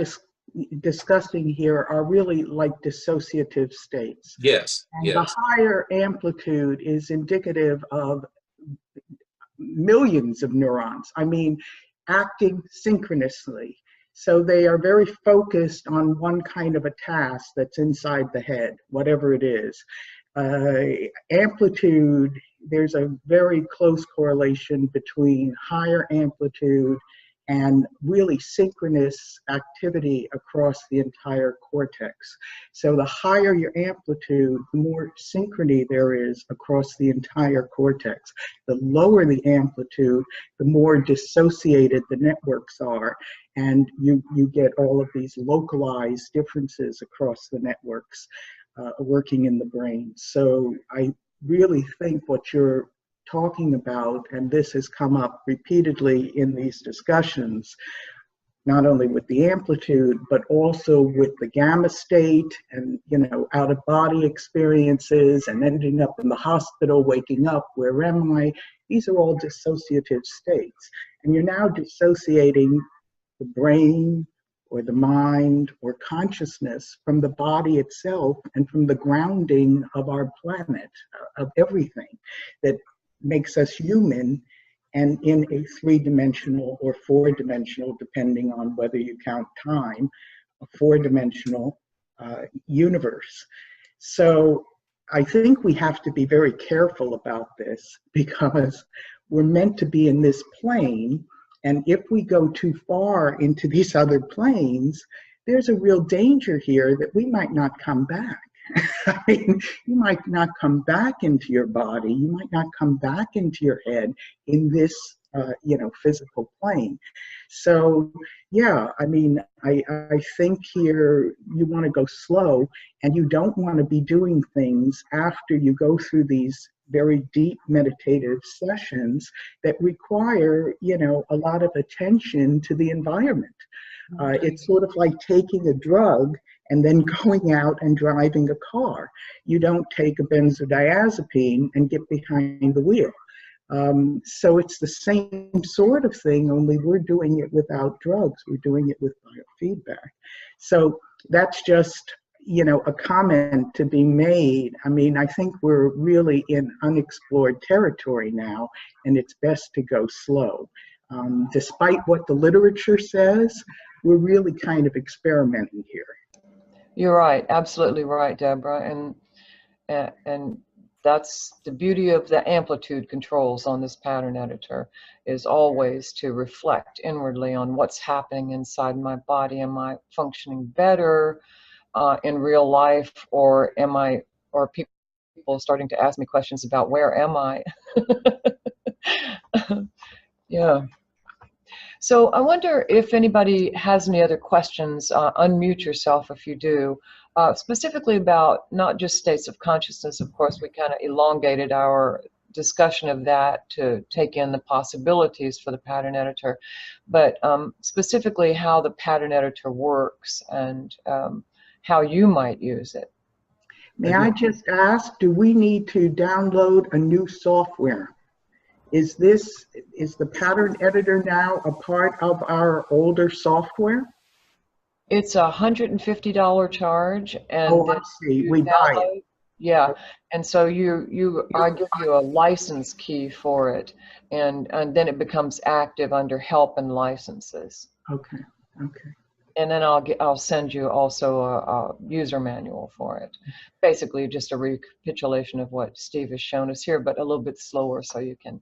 discussing here are really like dissociative states. Yes, And yes. the higher amplitude is indicative of millions of neurons. I mean, acting synchronously. So they are very focused on one kind of a task that's inside the head, whatever it is. Amplitude, there's a very close correlation between higher amplitude and really synchronous activity across the entire cortex. So the higher your amplitude, the more synchrony there is across the entire cortex. The lower the amplitude, the more dissociated the networks are, and you get all of these localized differences across the networks working in the brain. So I really think what you're talking about, and this has come up repeatedly in these discussions, not only with the amplitude, but also with the gamma state and, out-of-body experiences and ending up in the hospital, waking up, where am I? These are all dissociative states. And you're now dissociating the brain or the mind or consciousness from the body itself and from the grounding of our planet, of everything that makes us human, and in a three-dimensional or four-dimensional, depending on whether you count time, a four-dimensional universe. So I think we have to be very careful about this, because we're meant to be in this plane, and if we go too far into these other planes, there's a real danger here that we might not come back. I mean, you might not come back into your body, you might not come back into your head in this, physical plane. So, yeah, I mean, I think here you want to go slow, and you don't want to be doing things after you go through these very deep meditative sessions that require, a lot of attention to the environment. It's sort of like taking a drug and then going out and driving a car. You don't take a benzodiazepine and get behind the wheel. So it's the same sort of thing, only we're doing it without drugs. We're doing it with biofeedback. So that's just, a comment to be made. I mean, I think we're really in unexplored territory now, and it's best to go slow. Despite what the literature says, we're really kind of experimenting here. You're right, absolutely right, Deborah, and that's the beauty of the amplitude controls on this pattern editor, is always to reflect inwardly on what's happening inside my body. Am I functioning better in real life, or people starting to ask me questions about where am I? Yeah. So I wonder if anybody has any other questions. Unmute yourself if you do. Specifically about not just states of consciousness. Of course, we kind of elongated our discussion of that to take in the possibilities for the pattern editor, but specifically how the pattern editor works and how you might use it. May I just ask, do we need to download a new software? Is the pattern editor now a part of our older software? It's a $150 charge, and oh, I see. We buy it. Yeah, and so I give you a license key for it, and then it becomes active under help and licenses. Okay. Okay. And then I'll send you also a user manual for it. Basically, just a recapitulation of what Steve has shown us here, but a little bit slower so you can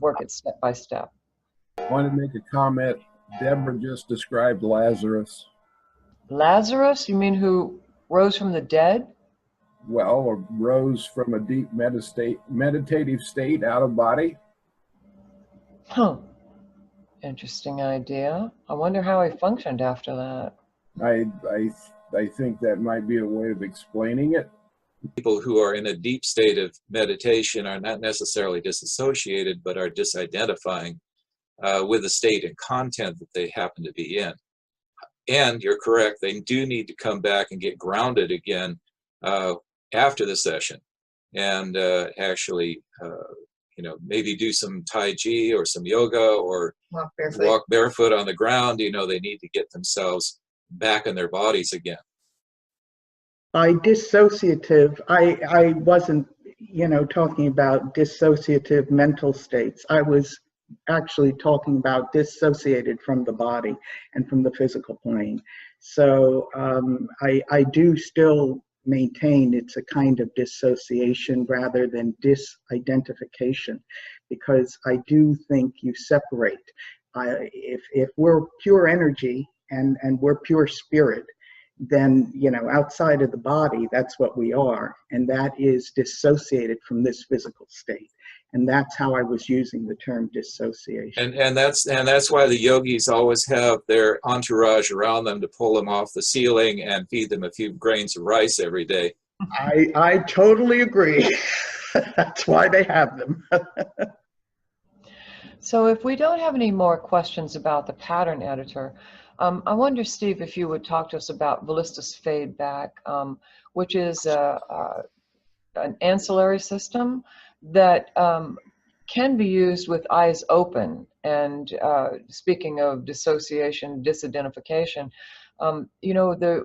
work it step by step. I want to make a comment. Deborah just described Lazarus. Lazarus? You mean who rose from the dead? Well, or rose from a deep meditative state out of body. Huh. Interesting idea. I wonder how he functioned after that. I think that might be a way of explaining it. People who are in a deep state of meditation are not necessarily disassociated, but are disidentifying with the state and content that they happen to be in. And you're correct, they do need to come back and get grounded again after the session, and actually maybe do some Tai Chi or some yoga, or walk barefoot on the ground. They need to get themselves back in their bodies again. By dissociative, I wasn't, talking about dissociative mental states. I was actually talking about dissociated from the body and from the physical plane. So I do still maintain it's a kind of dissociation rather than disidentification, because I do think you separate. If we're pure energy and we're pure spirit, then, outside of the body, that's what we are. And that is dissociated from this physical state. And that's how I was using the term dissociation. And that's why the yogis always have their entourage around them to pull them off the ceiling and feed them a few grains of rice every day. I totally agree. That's why they have them. So if we don't have any more questions about the pattern editor, I wonder, Steve, if you would talk to us about Vilistus FadeBack, which is an ancillary system that can be used with eyes open. And speaking of dissociation, disidentification,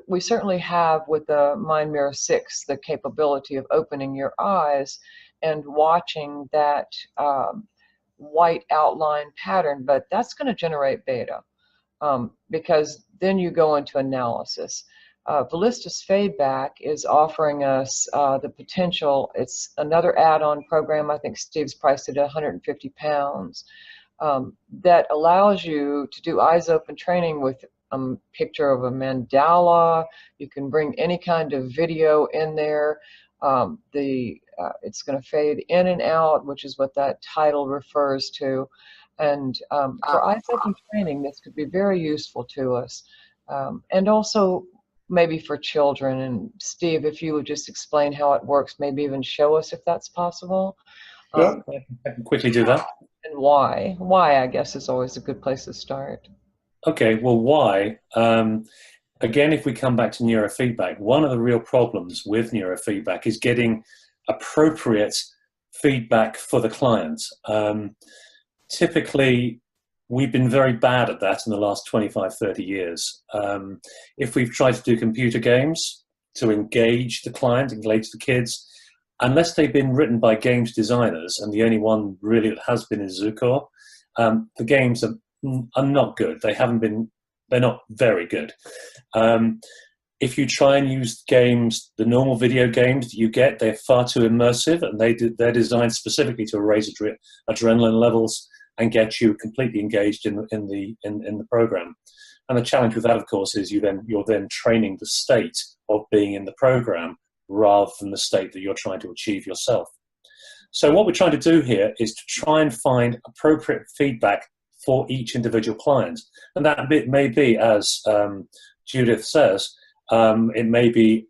we certainly have with the Mind Mirror 6 the capability of opening your eyes and watching that white outline pattern, but that's going to generate beta. Because then you go into analysis. Vilistus FadeBack is offering us the potential. It's another add-on program. I think Steve's priced it at £150, that allows you to do eyes open training with a picture of a mandala. You can bring any kind of video in there. It's going to fade in and out, which is what that title refers to. And for eyes open training, this could be very useful to us. And also maybe for children. And Steve, if you would just explain how it works, maybe even show us if that's possible. Sure, I can quickly do that. And why. Why, I guess, is always a good place to start. Okay, well, why? Again, if we come back to neurofeedback, one of the real problems with neurofeedback is getting appropriate feedback for the client. Typically, we've been very bad at that in the last 25, 30 years. If we've tried to do computer games to engage the client, engage the kids, unless they've been written by games designers, and the only one really that has been is Zucor, the games are not good. They're not very good. If you try and use games, the normal video games that you get, they're far too immersive, and they're designed specifically to raise adrenaline levels and get you completely engaged in the program. And the challenge with that, of course, is you're then training the state of being in the program rather than the state that you're trying to achieve yourself. So what we're trying to do here is to try and find appropriate feedback for each individual client. And that bit may be, as Judith says, it may be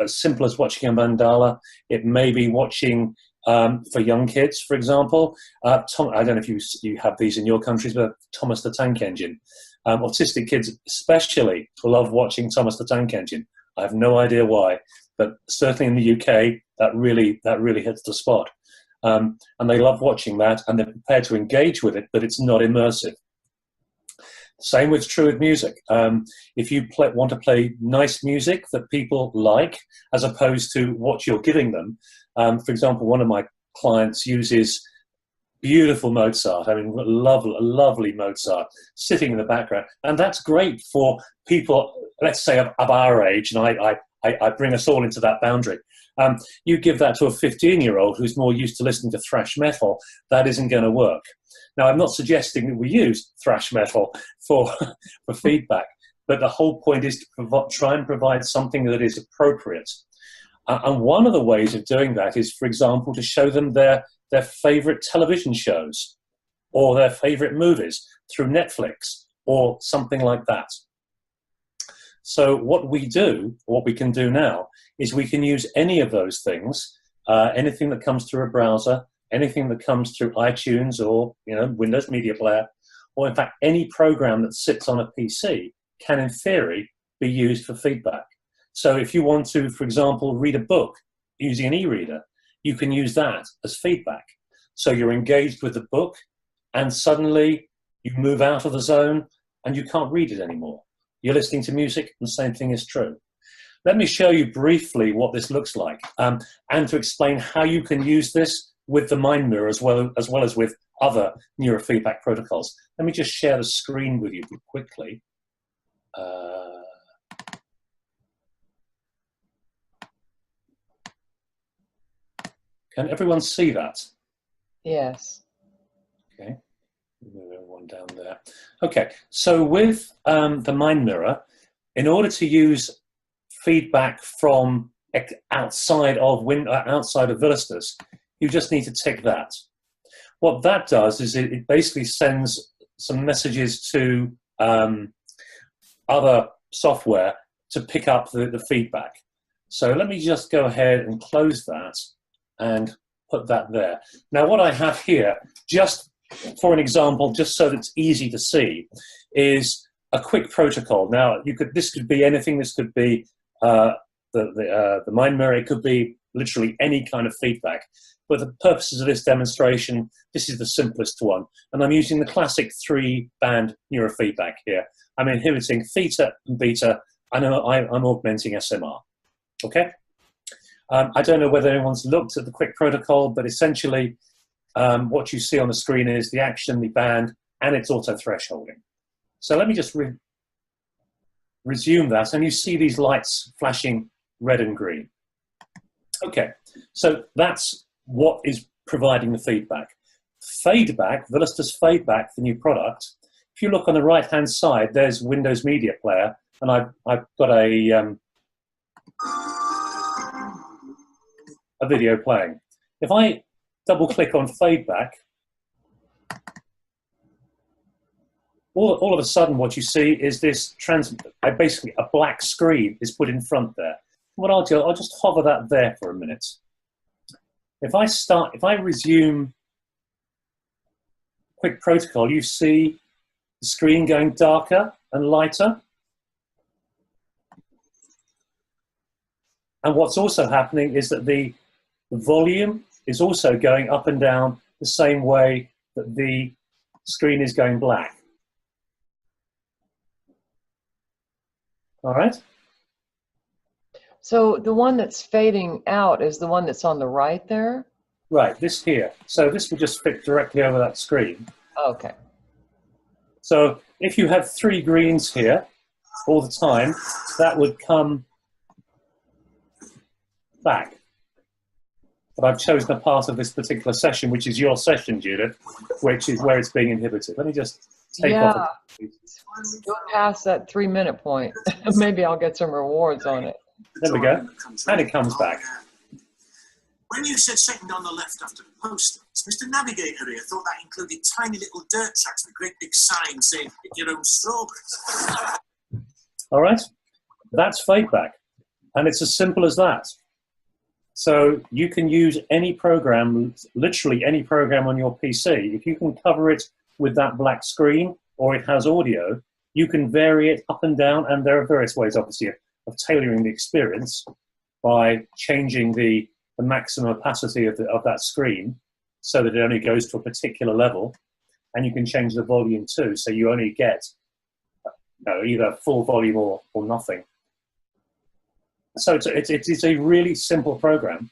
as simple as watching a mandala. It may be watching, for young kids, for example, I don't know if you have these in your countries, but Thomas the Tank Engine. Autistic kids especially love watching Thomas the Tank Engine. I have no idea why, but certainly in the UK, that really hits the spot. And they love watching that, and they're prepared to engage with it, but it's not immersive. Same with true with music. If you want to play nice music that people like, as opposed to what you're giving them. For example, one of my clients uses beautiful Mozart. I mean, lovely Mozart sitting in the background, and that's great for people, let's say, of our age. And I bring us all into that boundary. You give that to a 15-year-old who's more used to listening to thrash metal, that isn't going to work. Now, I'm not suggesting that we use thrash metal for feedback, but the whole point is to try and provide something that is appropriate. And one of the ways of doing that is, for example, to show them their favorite television shows or their favorite movies through Netflix or something like that. So what we can do now is we can use any of those things, anything that comes through a browser, anything that comes through iTunes or Windows Media Player, or in fact any program that sits on a PC can in theory be used for feedback. So if you want to, for example, read a book using an e-reader, you can use that as feedback. So you're engaged with the book and suddenly you move out of the zone and you can't read it anymore. you're listening to music, the same thing is true. Let me show you briefly what this looks like, and to explain how you can use this with the mind mirror as well as with other neurofeedback protocols. Let me just share the screen with you quickly. Can everyone see that? Yes. Okay, one down there. Okay, so with the mind mirror, in order to use feedback from outside of Vilistus, you just need to tick that. What that does is it basically sends some messages to other software to pick up the feedback. So let me just go ahead and close that and put that there. Now what I have here, just for an example, just so that it's easy to see, is a quick protocol. Now this could be anything. This could be the mind mirror. It could be literally any kind of feedback. For the purposes of this demonstration, this is the simplest one. And I'm using the classic 3-band neurofeedback here. I'm inhibiting theta and beta, and I'm augmenting SMR. Okay? I don't know whether anyone's looked at the quick protocol, but essentially what you see on the screen is the action, the band, and its auto-thresholding. So let me just resume that, and you see these lights flashing red and green. Okay, so that's what is providing the feedback. FadeBack, Vilistus FadeBack, the new product. If you look on the right-hand side, there's Windows Media Player, and I've got a video playing. If I double-click on FadeBack, all of a sudden what you see is this basically a black screen is put in front there. What I'll do, I'll just hover that there for a minute. If I resume quick protocol, you see the screen going darker and lighter. And what's also happening is that the volume is also going up and down the same way that the screen is going black. All right? So the one that's fading out is the one that's on the right there? Right, this here. So this will just fit directly over that screen. Okay. So if you have 3 greens here all the time, that would come back. But I've chosen a part of this particular session, which is your session, Judith, which is where it's being inhibited. Let me just take off. Go past that 3-minute point. Maybe I'll get some rewards on it. There we go. And it comes back. When you said second on the left after the poster, Mr. Navigator here thought that included tiny little dirt tracks with great big signs saying, pick your own strawberries. All right. That's FadeBack. And it's as simple as that. So you can use any program, literally any program on your PC. If you can cover it with that black screen or it has audio, you can vary it up and down. And there are various ways, obviously, of tailoring the experience by changing the maximum opacity of that screen so that it only goes to a particular level. And you can change the volume too, so you only get either full volume or nothing. So it's a really simple program,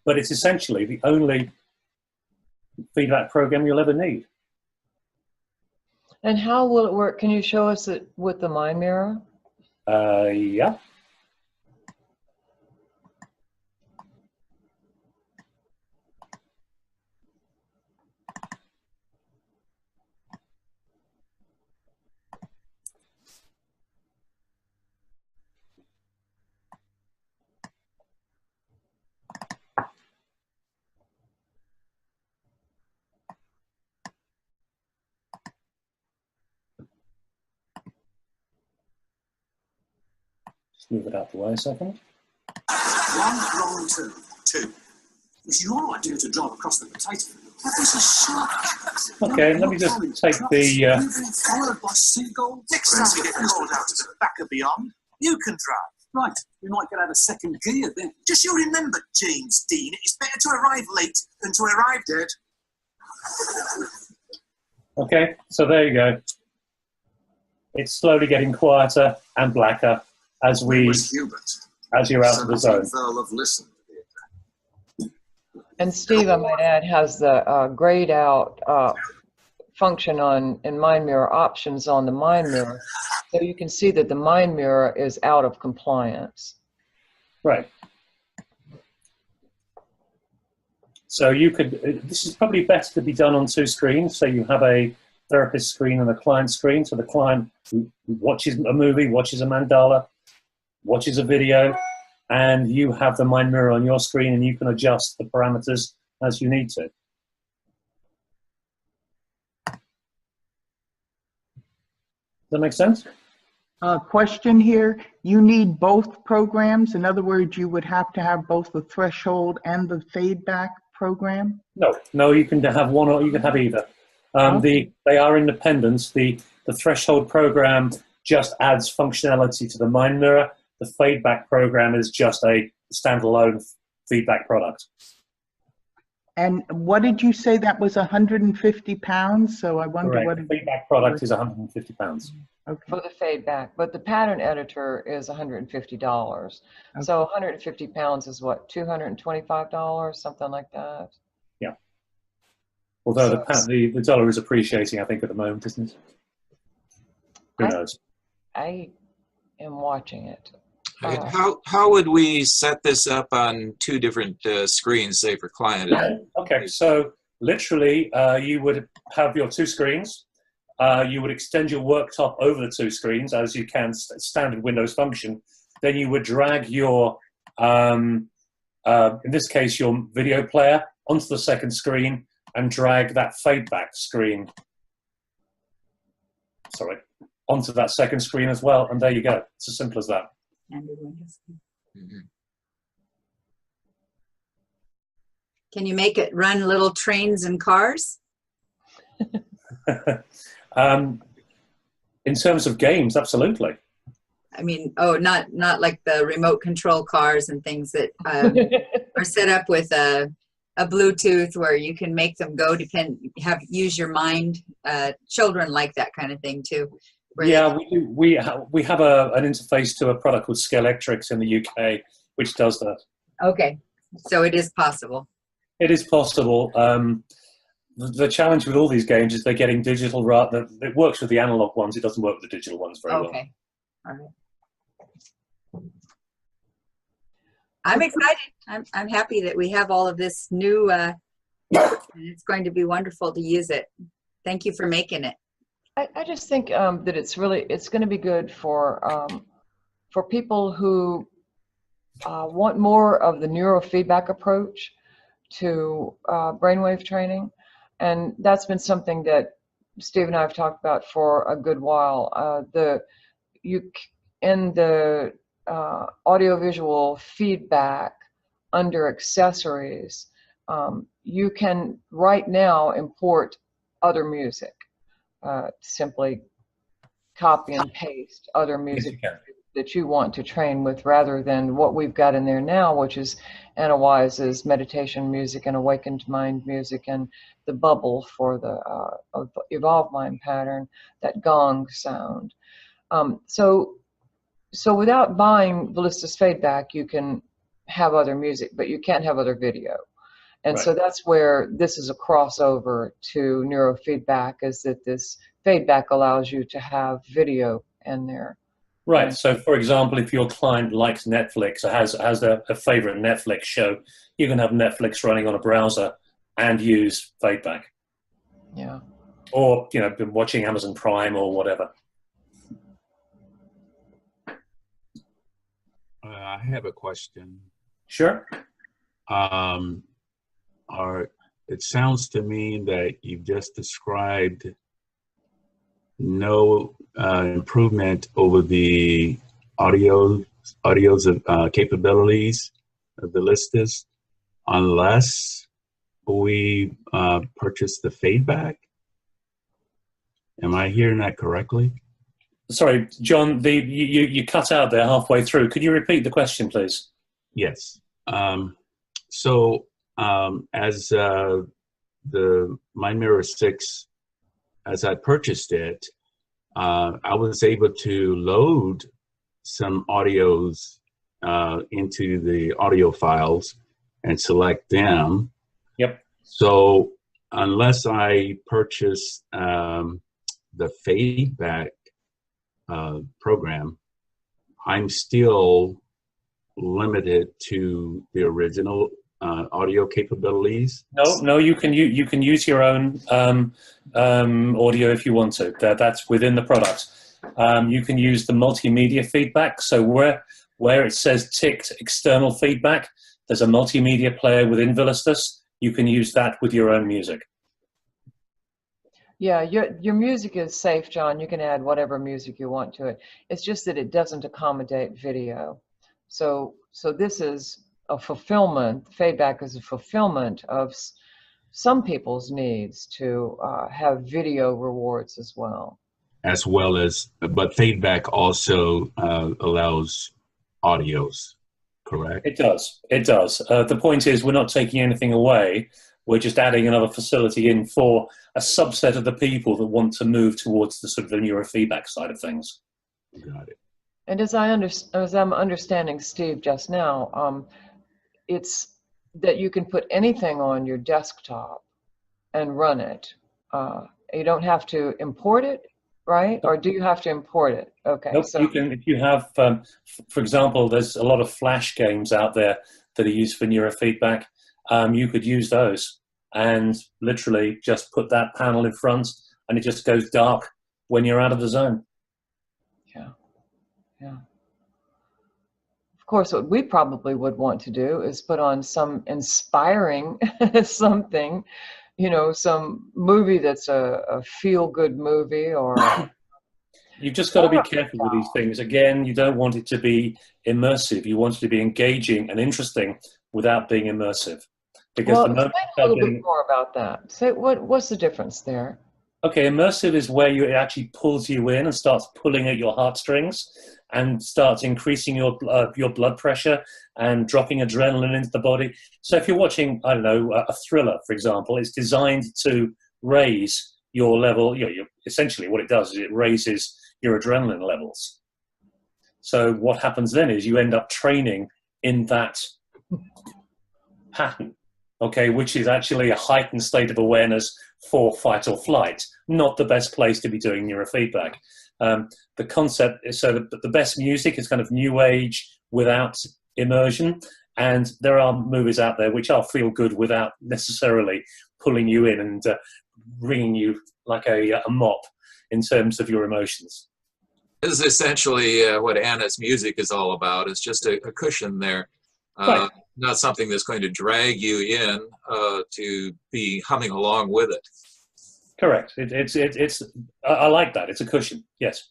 but it's essentially the only feedback program you'll ever need. And how will it work? Can you show us it with the mind mirror? Yeah. Move it out the way a second. 1 wrong turn. 2. It's your idea to drive across the potato. But this is short. Okay, let me just take the... Followed by seagull. Next time we get called out to the back of beyond, you can drive. Right, we might get out of second gear then. Just you remember, James Dean, it's better to arrive late than to arrive dead. Okay, so there you go. it's slowly getting quieter and blacker as you're out of the zone. And Steve, I might add, has the grayed out function in Mind Mirror options on the Mind Mirror. So you can see that the Mind Mirror is out of compliance. Right. So you could, this is probably best to be done on two screens. So you have a therapist screen and a client screen. So the client watches a movie, watches a mandala, watches a video, and you have the Mind Mirror on your screen and you can adjust the parameters as you need to. Does that make sense? Question here, you need both programs? In other words, you would have to have both the threshold and the FadeBack program? No, you can have one or you can have either. They are independent. The threshold program just adds functionality to the Mind Mirror. The FadeBack program is just a standalone feedback product. And what did you say that was 150 pounds? So I wonder Correct. what The feedback product is 150 pounds. Okay. For the FadeBack, but the pattern editor is $150. Okay. So 150 pounds is what, $225, something like that. Yeah. Although the dollar is appreciating, I think, at the moment, isn't it? Who knows? I am watching it. How would we set this up on two different screens, say for client? Okay, so literally you would have your two screens. You would extend your worktop over the two screens as you can, standard Windows function. Then you would drag your, in this case, your video player onto the second screen and drag that FadeBack screen, onto that second screen as well. And there you go. It's as simple as that. Mm-hmm. Can you make it run little trains and cars? In terms of games, absolutely. I mean, not like the remote control cars and things that are set up with a Bluetooth where you can make them go, use your mind. Children like that kind of thing too. Yeah, we do. We have an interface to a product called Scalextrics in the UK, which does that. Okay, so it is possible. It is possible. The challenge with all these games is they're getting digital. It works with the analog ones. It doesn't work with the digital ones very well. Okay, all right. I'm excited. I'm happy that we have all of this new. It's going to be wonderful to use it. Thank you for making it. I just think that it's going to be good for people who want more of the neurofeedback approach to brainwave training, and that's been something that Steve and I have talked about for a good while. In the audiovisual feedback under accessories, you can right now import other music. Simply copy and paste other music that you want to train with, rather than what we've got in there now, which is Anna Wise's meditation music and awakened mind music and the bubble for the evolved mind pattern, that gong sound. So without buying Vilistus FadeBack, you can have other music, but you can't have other video. And so that's where this is a crossover to neurofeedback, is that this feedback allows you to have video in there. Right. So, for example, if your client likes Netflix or has a favorite Netflix show, you can have Netflix running on a browser and use feedback. Yeah. Or, been watching Amazon Prime or whatever. I have a question. Sure. It sounds to me that you've just described no improvement over the audio's capabilities of the Vilistus unless we purchase the FadeBack. Am I hearing that correctly? Sorry, John, you cut out there halfway through. Could you repeat the question, please? Yes. As the Mind Mirror 6, as I purchased it, I was able to load some audios into the audio files and select them. Yep. So unless I purchase the FadeBack program, I'm still limited to the original audio capabilities. No, you can use your own audio if you want to. That's within the product. You can use the multimedia feedback. So where it says ticked external feedback, there's a multimedia player within Vilistus. You can use that with your own music. Yeah, your music is safe, John. You can add whatever music you want to it. It's just that it doesn't accommodate video. So this is a fulfillment. FadeBack is a fulfillment of some people's needs to have video rewards as well. As well as, but FadeBack also allows audios, correct? It does. It does. The point is, we're not taking anything away. We're just adding another facility in for a subset of the people that want to move towards the sort of the neurofeedback side of things. Got it. And as I'm understanding Steve just now, it's that you can put anything on your desktop and run it. You don't have to import it, right? Or do you have to import it? Okay. Nope, So you can, if you have, for example, there's a lot of Flash games out there that are used for neurofeedback. You could use those and literally just put that panel in front and it just goes dark when you're out of the zone. Yeah. Yeah. Of course, what we probably would want to do is put on some inspiring something, you know, some movie that's a feel-good movie or... You've just got to be careful with these things. Again, you don't want it to be immersive. You want it to be engaging and interesting without being immersive. Because well, the moment explain a little bit more about that. Say, what's the difference there? Okay, immersive is where it actually pulls you in and starts pulling at your heartstrings and starts increasing your blood pressure and dropping adrenaline into the body. So if you're watching, I don't know, a thriller, for example, it's designed to raise your level. Essentially what it does is it raises your adrenaline levels. So what happens then is you end up training in that pattern, okay, which is actually a heightened state of awareness for fight or flight, not the best place to be doing neurofeedback. The concept is so that the best music is kind of new age without immersion, and there are movies out there which are feel good without necessarily pulling you in and ringing you like a mop in terms of your emotions. This is essentially what Anna's music is all about. It's just a cushion there. Right. Not something that's going to drag you in to be humming along with it. Correct. I like that. It's a cushion. Yes.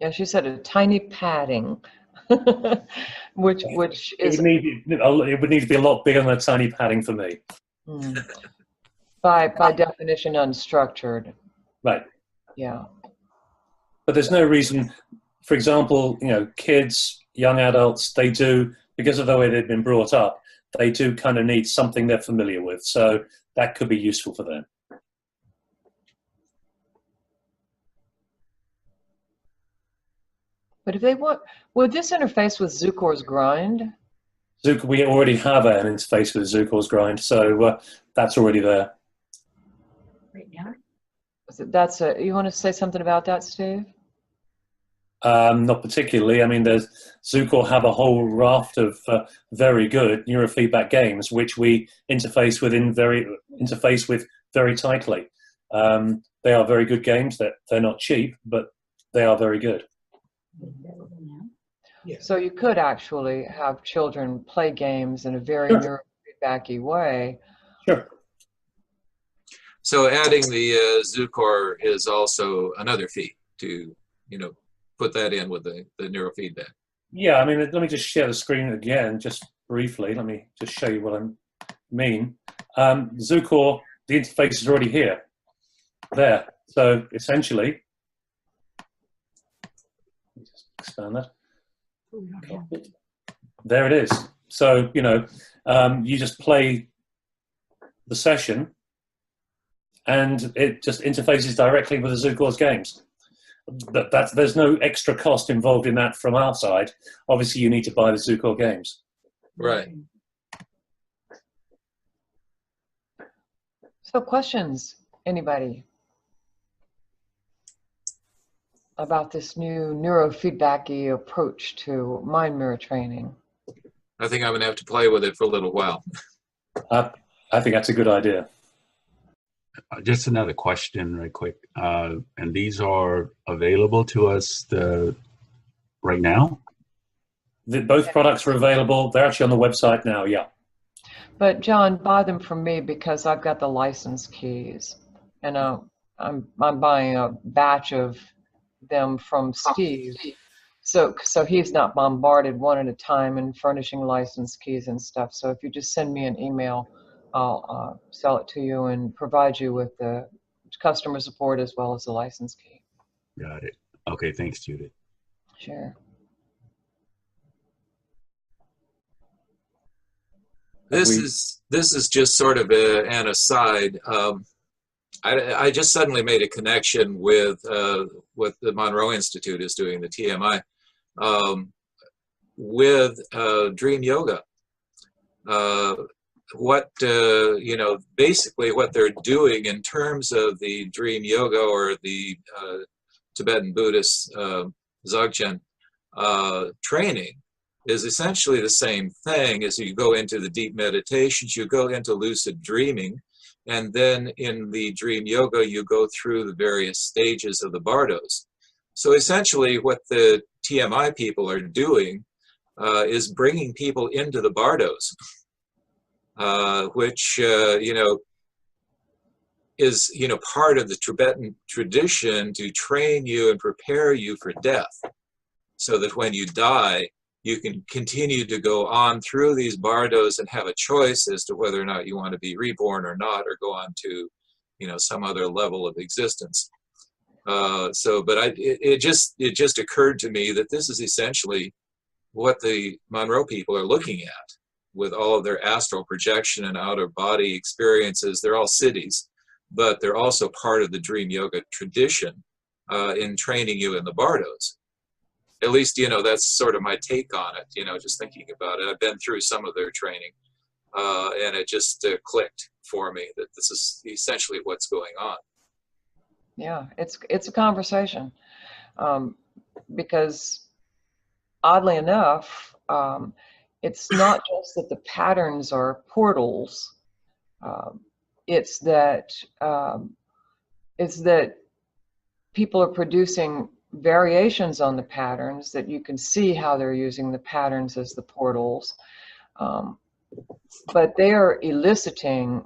Yeah, she said a tiny padding, which is it would need to be a lot bigger than a tiny padding for me. By definition unstructured. Right. Yeah. But there's no reason, for example, kids, young adults, they do, because of the way they've been brought up, they do kind of need something they're familiar with. So that could be useful for them. But if they want, would this interface with Zukor's grind? We already have an interface with Zukor's grind, so that's already there. Right now? You want to say something about that, Steve? Not particularly. I mean, Zukor have a whole raft of very good neurofeedback games, which we interface with very tightly. They are very good games. They're not cheap, but they are very good. So you could actually have children play games in a very neurofeedbacky way. Sure. So adding the Zukor is also another fee to, put that in with the neurofeedback. Yeah, I mean, let me just share the screen again, just briefly. Let me just show you what I mean. Zukor, the interface is already here. There. So essentially, let me just expand that. There it is. So, you just play the session and it just interfaces directly with the Zukors games. There's no extra cost involved in that from our side. Obviously, you need to buy the Zukor games. Right. So questions, anybody? About this new neurofeedbacky approach to mind mirror training? I think I'm going to have to play with it for a little while. I think that's a good idea. Just another question right quick. And these are available to us right now? Both products are available. They're actually on the website now, yeah. But John, buy them from me because I've got the license keys. And I'm buying a batch of them from Steve. So he's not bombarded one at a time and furnishing license keys and stuff. So if you just send me an email, I'll sell it to you and provide you with the customer support as well as the license key. Got it. Okay, thanks, Judith. Sure. This is just sort of an aside. I just suddenly made a connection with what the Monroe Institute is doing, the TMI, with Dream Yoga. Basically what they're doing in terms of the Dream Yoga or the Tibetan Buddhist Dzogchen training is essentially the same thing. As you go into the deep meditations, you go into lucid dreaming, and then in the Dream Yoga, you go through the various stages of the bardos. So essentially what the TMI people are doing is bringing people into the bardos, which, is, part of the Tibetan tradition to train you and prepare you for death, so that when you die, you can continue to go on through these bardos and have a choice as to whether or not you want to be reborn or not, or go on to, some other level of existence. It just occurred to me that this is essentially what the Monroe people are looking at with all of their astral projection and outer body experiences. They're all cities, but they're also part of the Dream Yoga tradition in training you in the bardos. At least, that's sort of my take on it, just thinking about it. I've been through some of their training, and it just clicked for me that this is essentially what's going on. Yeah, it's a conversation, because oddly enough, it's not just that the patterns are portals. It's that people are producing variations on the patterns that you can see how they're using the patterns as the portals, but they are eliciting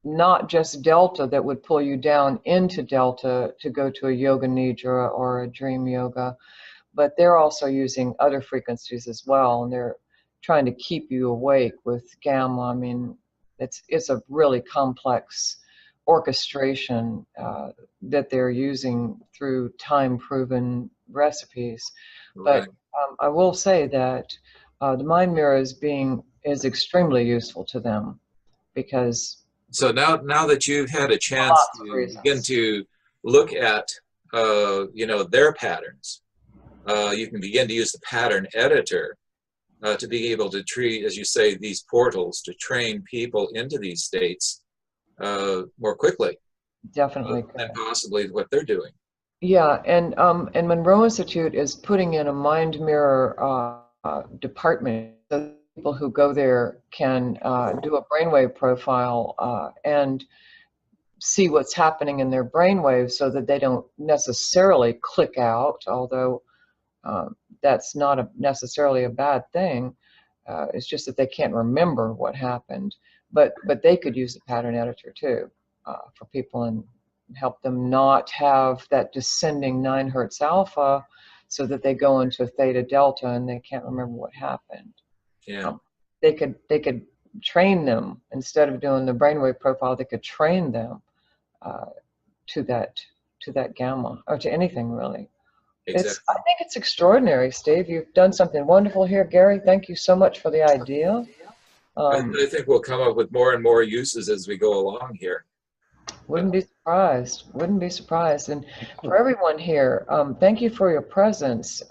not just delta that would pull you down into delta to go to a yoga nidra or a dream yoga, but they're also using other frequencies as well, and they're trying to keep you awake with gamma. I mean, it's a really complex orchestration that they're using through time-proven recipes. Right. But I will say that the mind mirror is extremely useful to them, because So now that you've had a chance to begin to look at their patterns, you can begin to use the pattern editor to be able to treat, as you say, these portals to train people into these states more quickly. Definitely. And possibly what they're doing. Yeah, and Monroe Institute is putting in a mind mirror department, so people who go there can do a brainwave profile and see what's happening in their brainwave, so that they don't necessarily click out, although that's not necessarily a bad thing. It's just that they can't remember what happened. But they could use the pattern editor too for people, and help them not have that descending 9 hertz alpha, so that they go into a theta delta and they can't remember what happened. Yeah. They could train them, instead of doing the brainwave profile, they could train them to that gamma, or to anything really. Exactly. I think it's extraordinary, Steve. You've done something wonderful here. Gary, thank you so much for the idea. I think we'll come up with more and more uses as we go along here. Wouldn't be surprised. Wouldn't be surprised. And for everyone here, thank you for your presence.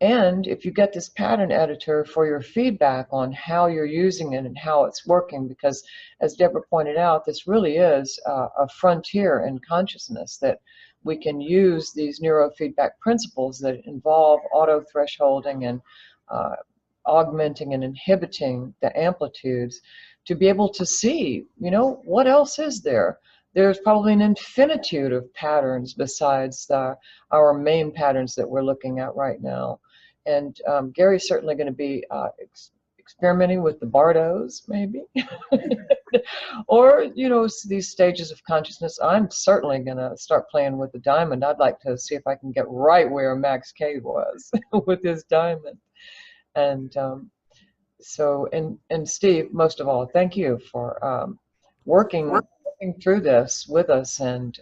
And if you get this pattern editor, for your feedback on how you're using it and how it's working, because as Deborah pointed out, this really is a frontier in consciousness, that we can use these neurofeedback principles that involve auto-thresholding and augmenting and inhibiting the amplitudes to be able to see, you know, what else is there? There's probably an infinitude of patterns besides our main patterns that we're looking at right now. And Gary's certainly going to be experimenting with the Bardos, maybe. Or, you know, these stages of consciousness. I'm certainly going to start playing with the diamond. I'd like to see if I can get right where Max K was with his diamond. And so, and Steve, most of all, thank you for working through this with us and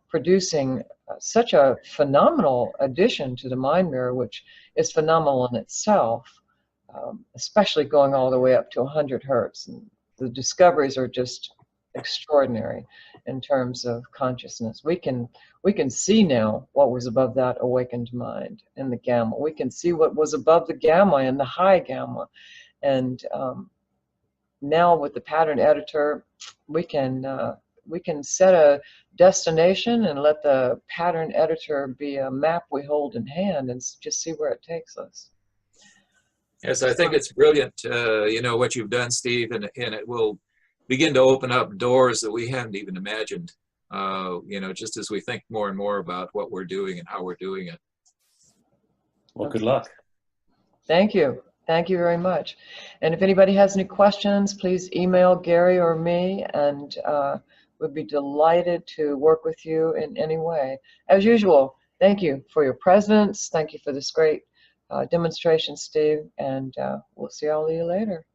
producing such a phenomenal addition to the mind mirror, which is phenomenal in itself, especially going all the way up to 100 hertz. And the discoveries are just extraordinary in terms of consciousness. We can see now what was above that awakened mind in the gamma. We can see what was above the gamma in the high gamma. And now with the pattern editor, we can set a destination and let the pattern editor be a map we hold in hand and just see where it takes us. Yes, I think it's brilliant, you know, what you've done, Steve, and it will begin to open up doors that we hadn't even imagined, you know, just as we think more and more about what we're doing and how we're doing it. Well, good luck. Thank you. Thank you very much. And if anybody has any questions, please email Gary or me, and we'd be delighted to work with you in any way. As usual, thank you for your presence. Thank you for this great demonstration, Steve, and we'll see all of you later.